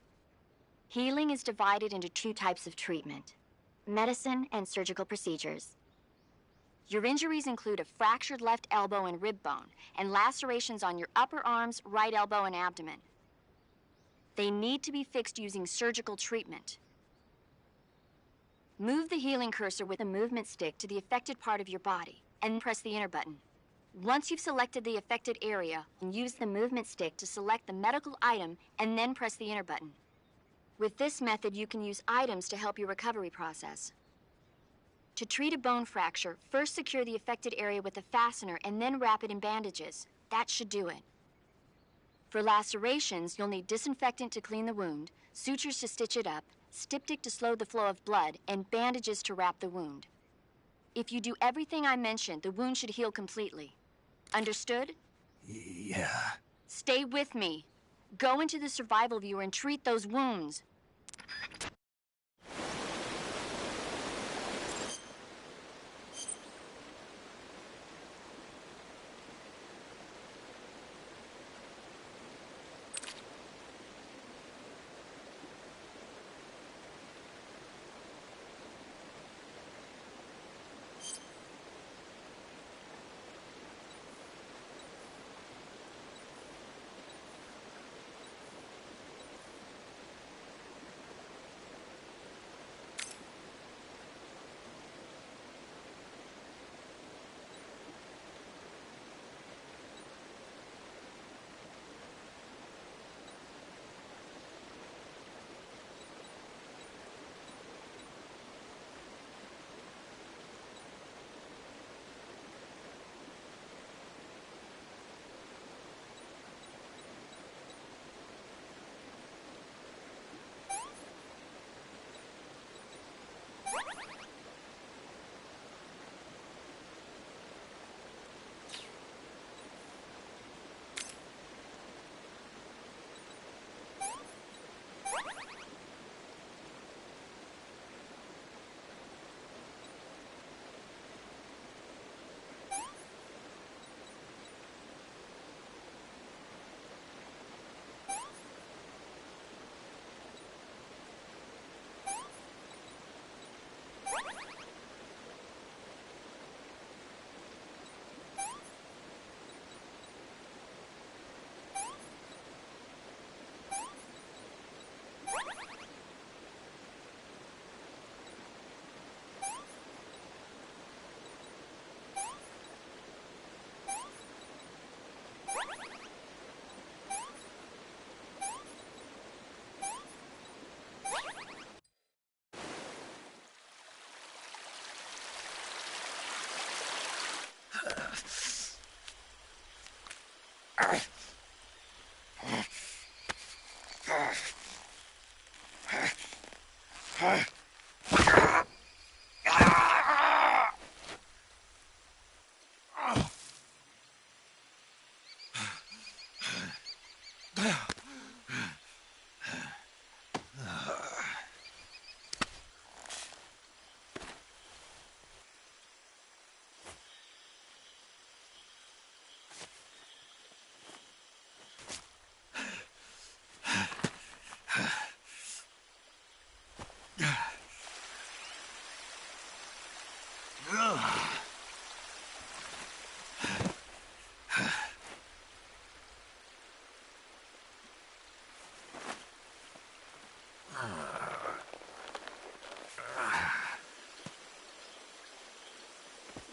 Healing is divided into 2 types of treatment: medicine and surgical procedures. Your injuries include a fractured left elbow and rib bone, and lacerations on your upper arms, right elbow, and abdomen. They need to be fixed using surgical treatment. Move the healing cursor with a movement stick to the affected part of your body, and press the enter button. Once you've selected the affected area, use the movement stick to select the medical item, and then press the enter button. With this method, you can use items to help your recovery process. To treat a bone fracture, first secure the affected area with a fastener and then wrap it in bandages. That should do it. For lacerations, you'll need disinfectant to clean the wound, sutures to stitch it up, styptic to slow the flow of blood, and bandages to wrap the wound. If you do everything I mentioned, the wound should heal completely. Understood? Yeah. Stay with me. Go into the survival viewer and treat those wounds.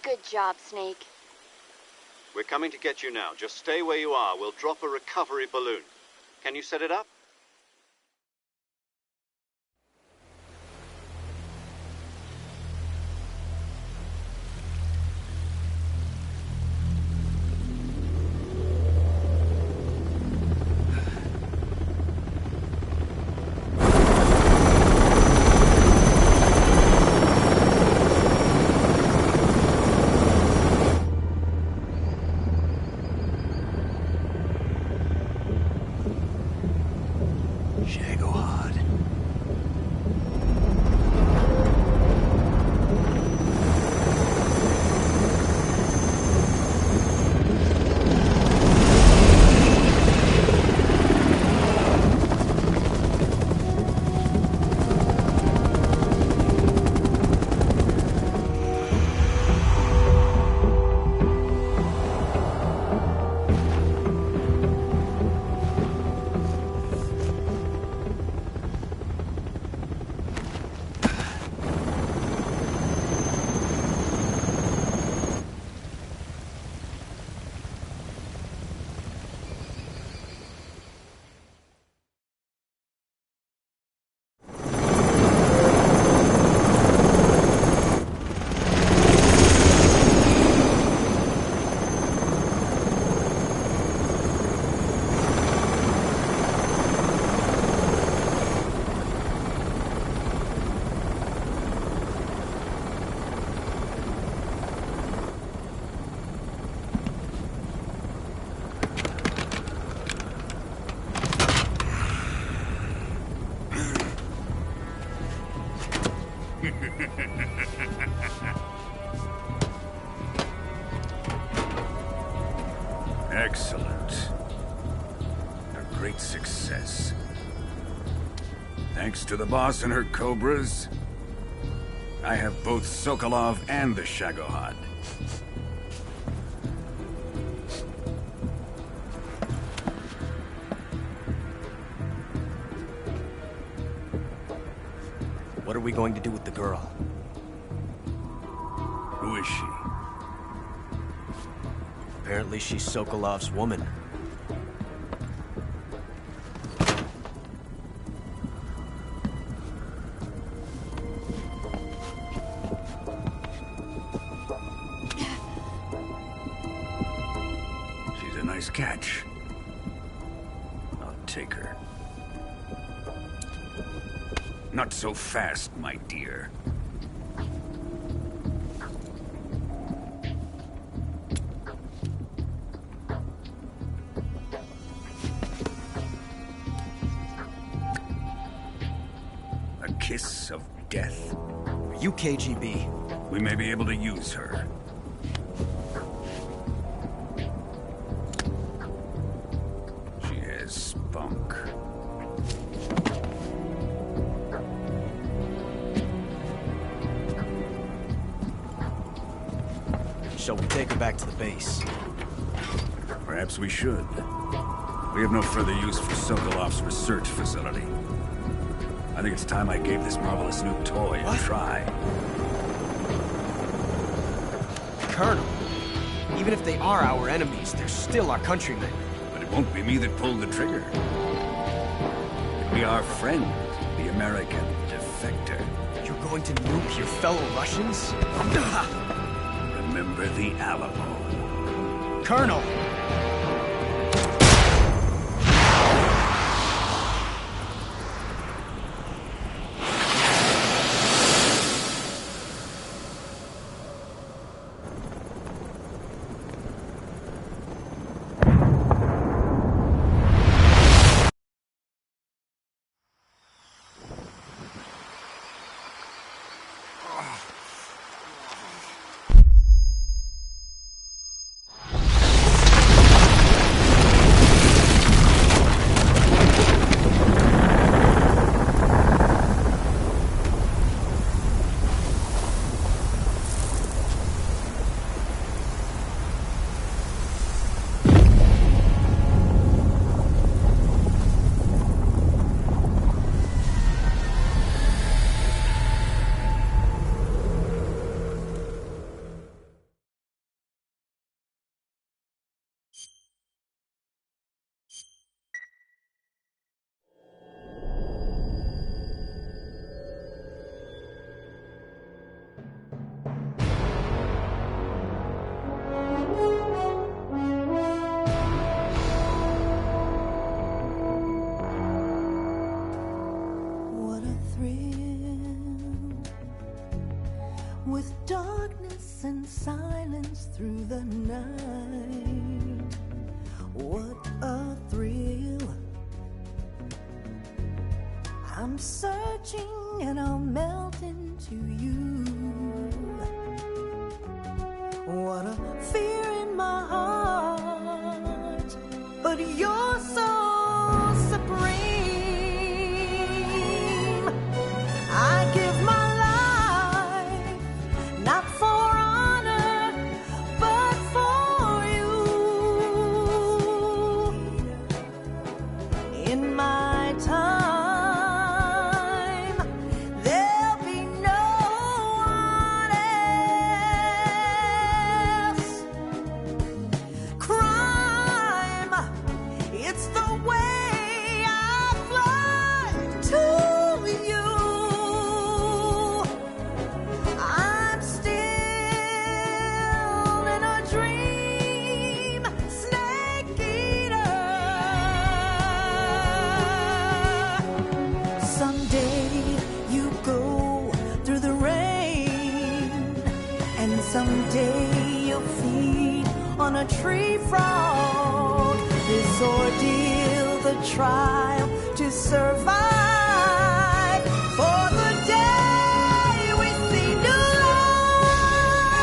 Good job, Snake. We're coming to get you now. Just stay where you are. We'll drop a recovery balloon. Can you set it up? Thanks to the boss and her cobras, I have both Sokolov and the Shagohod. What are we going to do with the girl? Who is she? Apparently she's Sokolov's woman. She's a nice catch. I'll take her. Not so fast, my dear. A kiss of death. Are you KGB? We may be able to use her. She has spunk. Shall we take her back to the base? Perhaps we should. We have no further use for Sokolov's research facility. I think it's time I gave this marvelous new toy a try. Colonel, even if they are our enemies, they're still our countrymen. But it won't be me that pulled the trigger. It'll be our friend, the American defector. You're going to nuke your fellow Russians? Remember the Alamo. Colonel! With darkness and silence through the night, what a thrill. I'm searching and I'll melt into you. What a fear in my heart, but you're so supreme. I give my not for honor, but for you. In my time, there'll be no one else. Crime, it's the way I fly to you. Someday you'll feed on a tree frog. This ordeal, the trial to survive. For the day we see new life,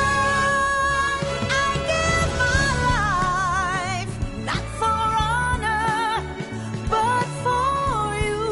I give my life, not for honor, but for you.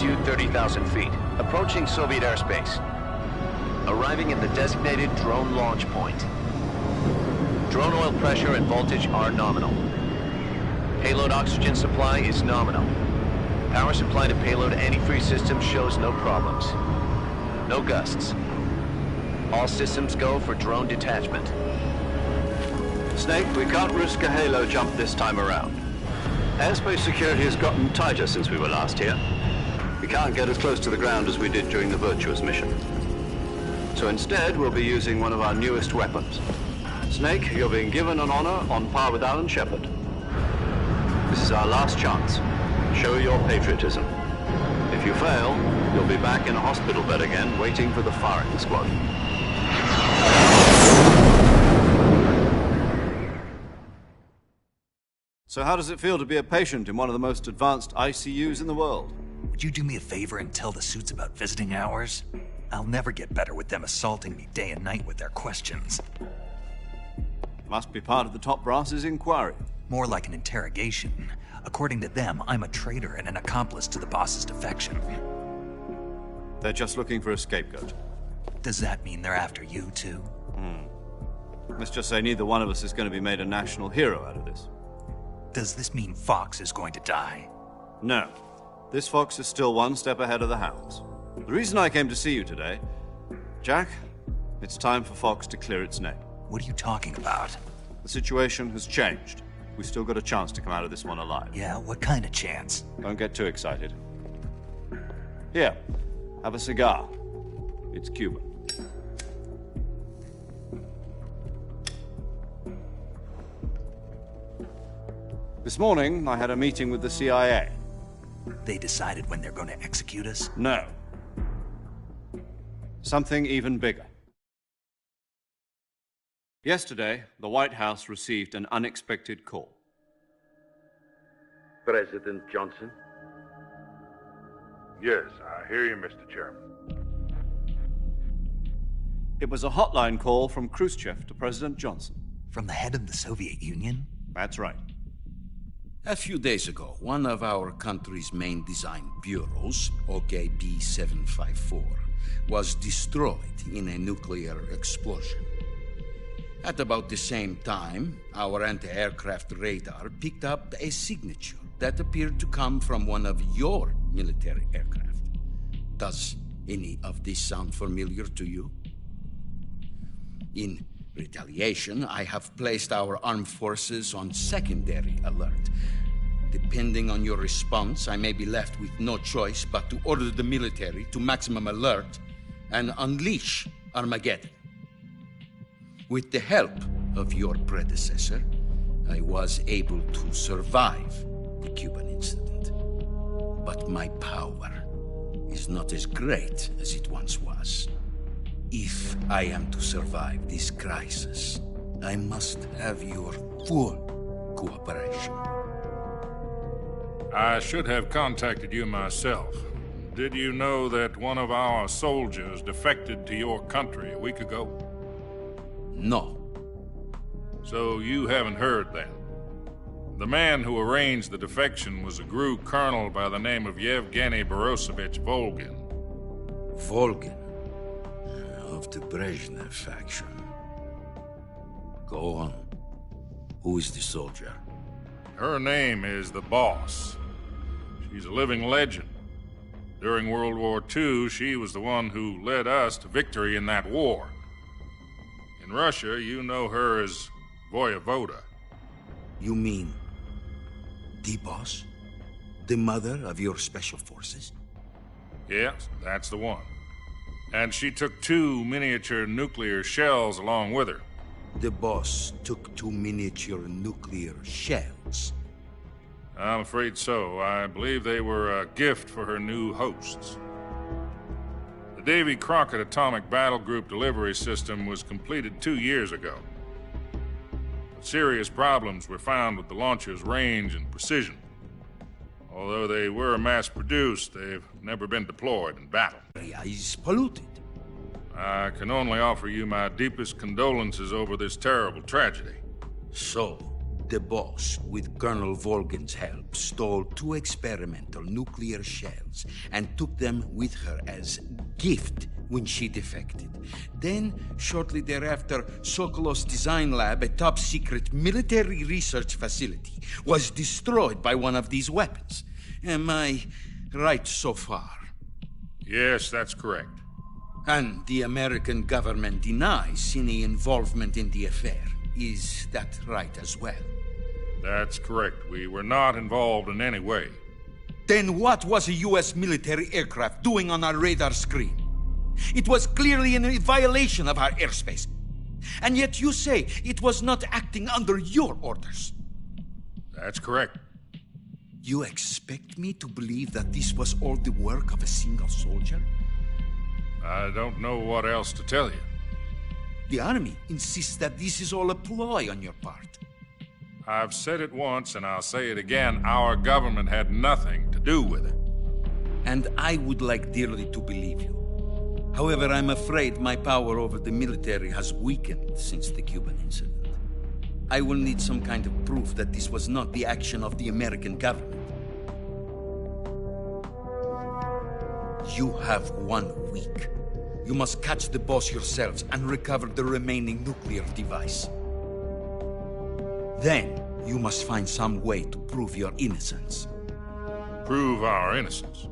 altitude 30,000 feet, approaching Soviet airspace. Arriving at the designated drone launch point. Drone oil pressure and voltage are nominal. Payload oxygen supply is nominal. Power supply to payload antifreeze system shows no problems. No gusts. All systems go for drone detachment. Snake, we can't risk a halo jump this time around. Airspace security has gotten tighter since we were last here. We can't get as close to the ground as we did during the Virtuous mission. So instead, we'll be using one of our newest weapons. Snake, you're being given an honor on par with Alan Shepard. This is our last chance. Show your patriotism. If you fail, you'll be back in a hospital bed again, waiting for the firing squad. So how does it feel to be a patient in one of the most advanced ICUs in the world? Would you do me a favor and tell the suits about visiting hours? I'll never get better with them assaulting me day and night with their questions. Must be part of the top brass's inquiry. More like an interrogation. According to them, I'm a traitor and an accomplice to the boss's defection. They're just looking for a scapegoat. Does that mean they're after you, too? Let's just say neither one of us is going to be made a national hero out of this. Does this mean Fox is going to die? No. This fox is still one step ahead of the hounds. The reason I came to see you today, Jack, it's time for Fox to clear its name. What are you talking about? The situation has changed. We've still got a chance to come out of this one alive. Yeah, what kind of chance? Don't get too excited. Here, have a cigar. It's Cuban. This morning, I had a meeting with the CIA. They decided when they're going to execute us? No. Something even bigger. Yesterday, the White House received an unexpected call. President Johnson? Yes, I hear you, Mr. Chairman. It was a hotline call from Khrushchev to President Johnson. From the head of the Soviet Union? That's right. A few days ago, one of our country's main design bureaus, OKB 754, was destroyed in a nuclear explosion. At about the same time, our anti-aircraft radar picked up a signature that appeared to come from one of your military aircraft. Does any of this sound familiar to you? In retaliation, I have placed our armed forces on secondary alert. Depending on your response, I may be left with no choice but to order the military to maximum alert and unleash Armageddon. With the help of your predecessor, I was able to survive the Cuban incident. But my power is not as great as it once was. If I am to survive this crisis, I must have your full cooperation. I should have contacted you myself. Did you know that one of our soldiers defected to your country a week ago? No. So you haven't heard then? The man who arranged the defection was a GRU colonel by the name of Yevgeny Borosovich Volgin. Volgin? Of the Brezhnev faction. Go on. Who is the soldier? Her name is the Boss. She's a living legend. During World War II, she was the one who led us to victory in that war. In Russia, you know her as Voyevoda. You mean the Boss? The mother of your special forces? Yes, that's the one. And she took 2 miniature nuclear shells along with her. The Boss took 2 miniature nuclear shells? I'm afraid so. I believe they were a gift for her new hosts. The Davy Crockett Atomic Battle Group delivery system was completed 2 years ago. But serious problems were found with the launcher's range and precision. Although they were mass-produced, they've never been deployed in battle. Area is polluted. I can only offer you my deepest condolences over this terrible tragedy. So, The boss, with Colonel Volgin's help, stole 2 experimental nuclear shells and took them with her as gift when she defected. Then, shortly thereafter, Sokolov's design lab, a top-secret military research facility, was destroyed by one of these weapons. Am I right so far? Yes, that's correct. And the American government denies any involvement in the affair. Is that right as well? That's correct. We were not involved in any way. Then what was a U.S. military aircraft doing on our radar screen? It was clearly in violation of our airspace. And yet you say it was not acting under your orders. That's correct. You expect me to believe that this was all the work of a single soldier? I don't know what else to tell you. The Army insists that this is all a ploy on your part. I've said it once, and I'll say it again. Our government had nothing to do with it. And I would like dearly to believe you. However, I'm afraid my power over the military has weakened since the Cuban incident. I will need some kind of proof that this was not the action of the American government. You have 1 week. You must catch the boss yourselves and recover the remaining nuclear device. Then, you must find some way to prove your innocence. Prove our innocence?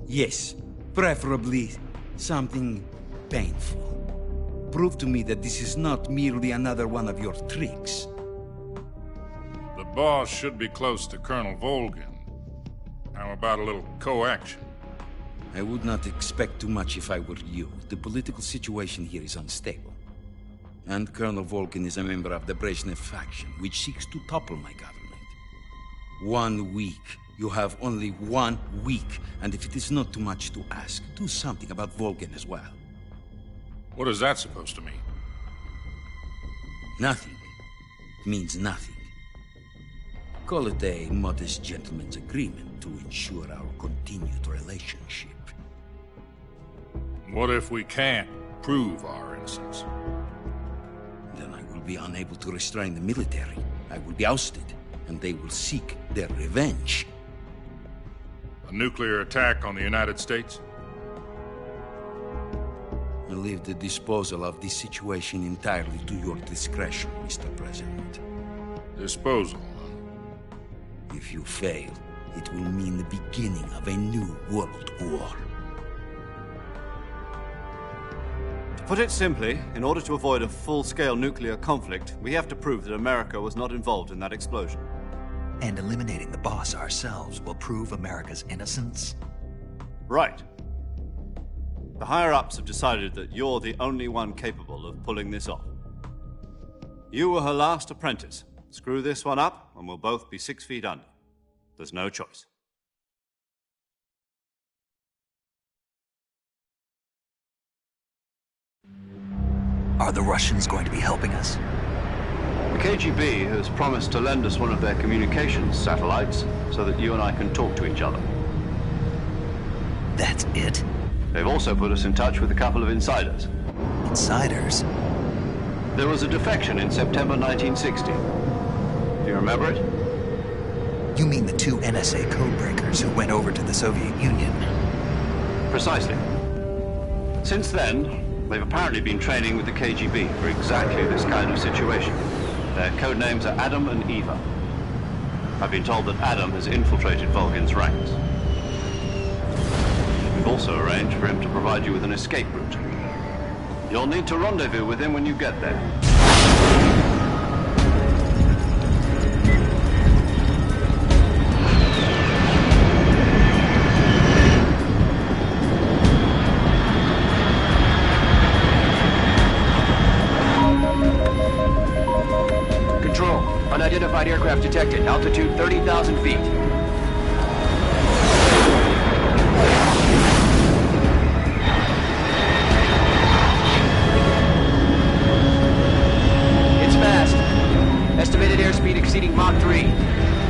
Yes, preferably something painful. Prove to me that this is not merely another one of your tricks. The boss should be close to Colonel Volgin. How about a little co-action? I would not expect too much if I were you. The political situation here is unstable. And Colonel Volgin is a member of the Brezhnev faction, which seeks to topple my government. 1 week. You have only 1 week. And if it is not too much to ask, do something about Volgin as well. What is that supposed to mean? Nothing. It means nothing. Call it a modest gentleman's agreement to ensure our continued relationship. What if we can't prove our innocence? Then I will be unable to restrain the military. I will be ousted, and they will seek their revenge. A nuclear attack on the United States? I leave the disposal of this situation entirely to your discretion, Mr. President. Disposal? If you fail, it will mean the beginning of a new world war. To put it simply, in order to avoid a full-scale nuclear conflict, we have to prove that America was not involved in that explosion. And eliminating the boss ourselves will prove America's innocence? Right. The higher-ups have decided that you're the only one capable of pulling this off. You were her last apprentice. Screw this one up, and we'll both be 6 feet under. There's no choice. Are the Russians going to be helping us? The KGB has promised to lend us one of their communications satellites so that you and I can talk to each other. That's it? They've also put us in touch with a couple of insiders. Insiders? There was a defection in September 1960. Do you remember it? You mean the 2 NSA codebreakers who went over to the Soviet Union? Precisely. Since then, they've apparently been training with the KGB for exactly this kind of situation. Their code names are Adam and Eva. I've been told that Adam has infiltrated Volgin's ranks. We've also arranged for him to provide you with an escape route. You'll need to rendezvous with him when you get there. Unidentified aircraft detected. Altitude 30,000 feet. It's fast. Estimated airspeed exceeding Mach 3.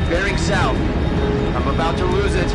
Bearing south. I'm about to lose it.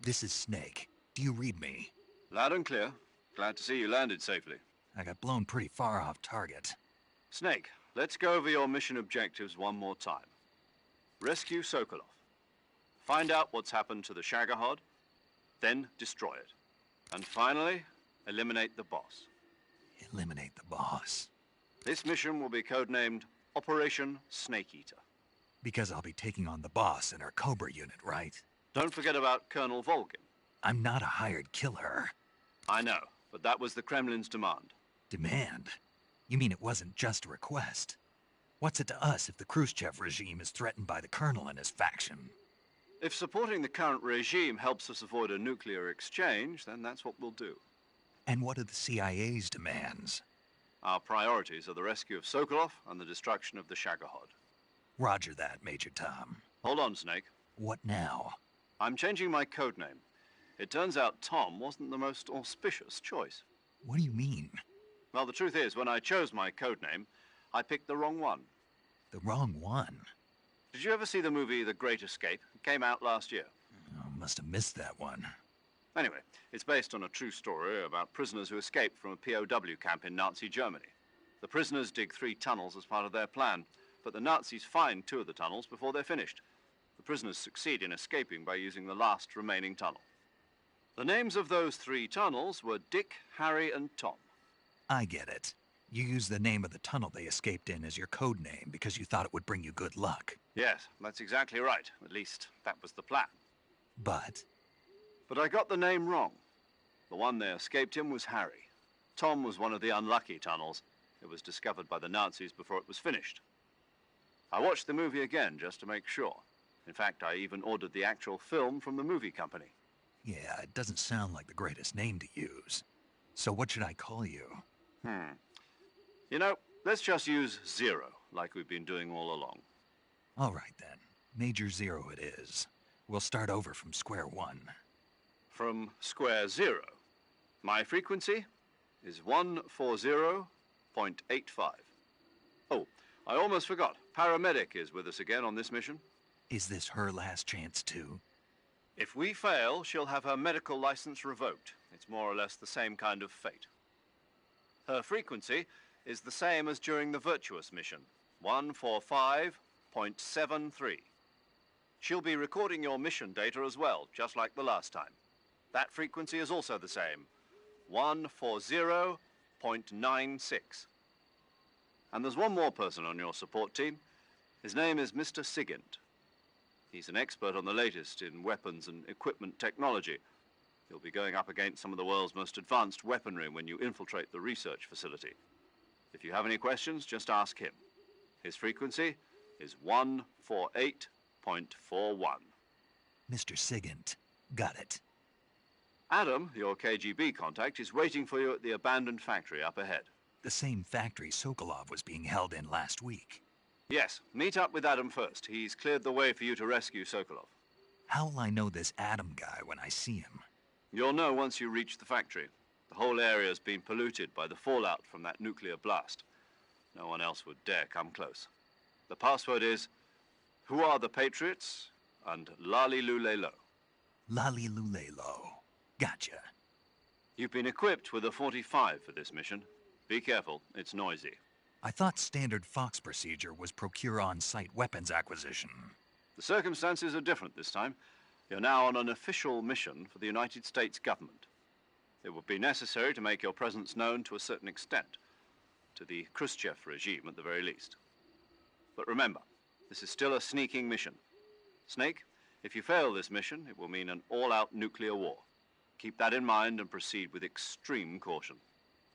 This is Snake. Do you read me? Loud and clear. Glad to see you landed safely. I got blown pretty far off target. Snake, let's go over your mission objectives one more time. Rescue Sokolov. Find out what's happened to the Shagohod, then destroy it. And finally, eliminate the boss. Eliminate the boss. This mission will be codenamed Operation Snake Eater. Because I'll be taking on the boss in our Cobra unit, right? Don't forget about Colonel Volgin. I'm not a hired killer. I know, but that was the Kremlin's demand. Demand? You mean it wasn't just a request? What's it to us if the Khrushchev regime is threatened by the Colonel and his faction? If supporting the current regime helps us avoid a nuclear exchange, then that's what we'll do. And what are the CIA's demands? Our priorities are the rescue of Sokolov and the destruction of the Shagohod. Roger that, Major Tom. Hold on, Snake. What now? I'm changing my codename. It turns out Tom wasn't the most auspicious choice. What do you mean? Well, the truth is, when I chose my codename, I picked the wrong one. The wrong one? Did you ever see the movie The Great Escape? It came out last year. Oh, must have missed that one. Anyway, it's based on a true story about prisoners who escaped from a POW camp in Nazi Germany. The prisoners dig 3 tunnels as part of their plan, but the Nazis find 2 of the tunnels before they're finished. The prisoners succeed in escaping by using the last remaining tunnel. The names of those 3 tunnels were Dick, Harry, and Tom. I get it. You used the name of the tunnel they escaped in as your code name because you thought it would bring you good luck. Yes, that's exactly right. At least, that was the plan. But I got the name wrong. The one they escaped in was Harry. Tom was one of the unlucky tunnels. It was discovered by the Nazis before it was finished. I watched the movie again just to make sure. In fact, I even ordered the actual film from the movie company. yeah, it doesn't sound like the greatest name to use. So what should I call you? You know, let's just use Zero, like we've been doing all along. All right, then. Major Zero it is. We'll start over from square one. From square 0. My frequency is 140.85. Oh, I almost forgot. Paramedic is with us again on this mission. Is this her last chance, too? If we fail, she'll have her medical license revoked. It's more or less the same kind of fate. Her frequency is the same as during the Virtuous mission, 145.73. She'll be recording your mission data as well, just like the last time. That frequency is also the same, 140.96. And there's one more person on your support team. His name is Mr. Sigint. He's an expert on the latest in weapons and equipment technology. You'll be going up against some of the world's most advanced weaponry when you infiltrate the research facility. If you have any questions, just ask him. His frequency is 148.41. Mr. Sigint. Got it. Adam, your KGB contact, is waiting for you at the abandoned factory up ahead. The same factory Sokolov was being held in last week. Yes, meet up with Adam first. He's cleared the way for you to rescue Sokolov. How will I know this Adam guy when I see him? You'll know once you reach the factory. The whole area's been polluted by the fallout from that nuclear blast. No one else would dare come close. The password is, "Who are the Patriots?" and Lali Lulelo. Lali Lulelo. Gotcha. You've been equipped with a 45 for this mission. Be careful, it's noisy. I thought standard Fox procedure was procure on-site weapons acquisition. The circumstances are different this time. You're now on an official mission for the United States government. It would be necessary to make your presence known to a certain extent, to the Khrushchev regime at the very least. But remember, this is still a sneaking mission. Snake, if you fail this mission, it will mean an all-out nuclear war. Keep that in mind and proceed with extreme caution.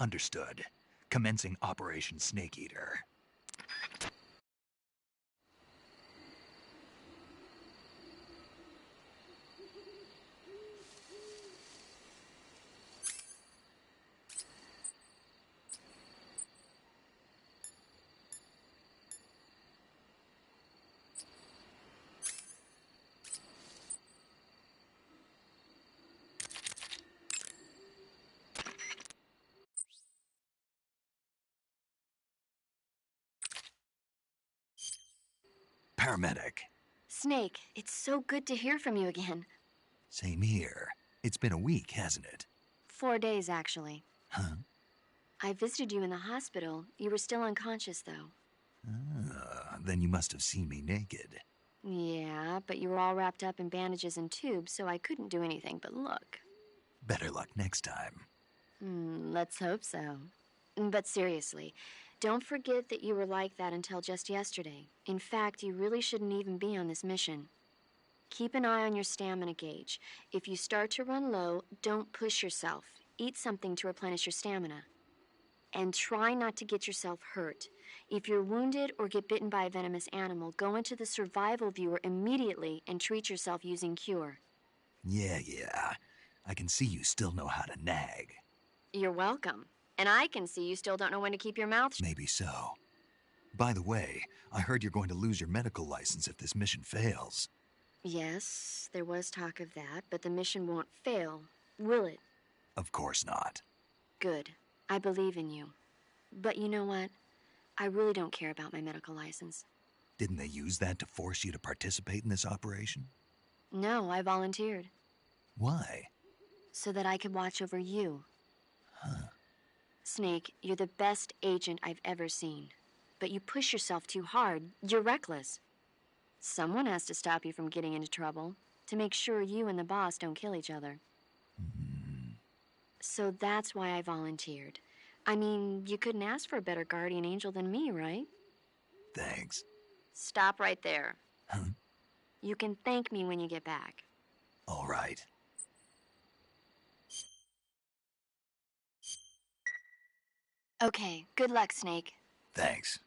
Understood. Commencing Operation Snake Eater. Paramedic. Snake, it's so good to hear from you again. Same here. It's been a week, hasn't it? 4 days, actually. Huh? I visited you in the hospital. You were still unconscious, though. Then you must have seen me naked. Yeah, but you were all wrapped up in bandages and tubes, so I couldn't do anything but look. Better luck next time. Let's hope so. But seriously, don't forget that you were like that until just yesterday. In fact, you really shouldn't even be on this mission. Keep an eye on your stamina gauge. If you start to run low, don't push yourself. Eat something to replenish your stamina. And try not to get yourself hurt. If you're wounded or get bitten by a venomous animal, go into the survival viewer immediately and treat yourself using Cure. Yeah. I can see you still know how to nag. You're welcome. And I can see you still don't know when to keep your mouth shut. Maybe so. By the way, I heard you're going to lose your medical license if this mission fails. Yes, there was talk of that, but the mission won't fail, will it? Of course not. Good. I believe in you. But you know what? I really don't care about my medical license. Didn't they use that to force you to participate in this operation? No, I volunteered. Why? So that I could watch over you. Huh. Snake, you're the best agent I've ever seen. But you push yourself too hard. You're reckless. Someone has to stop you from getting into trouble, to make sure you and the boss don't kill each other. So that's why I volunteered. I mean, you couldn't ask for a better guardian angel than me, right? Thanks. Stop right there. Huh? You can thank me when you get back. All right. Okay, good luck, Snake. Thanks.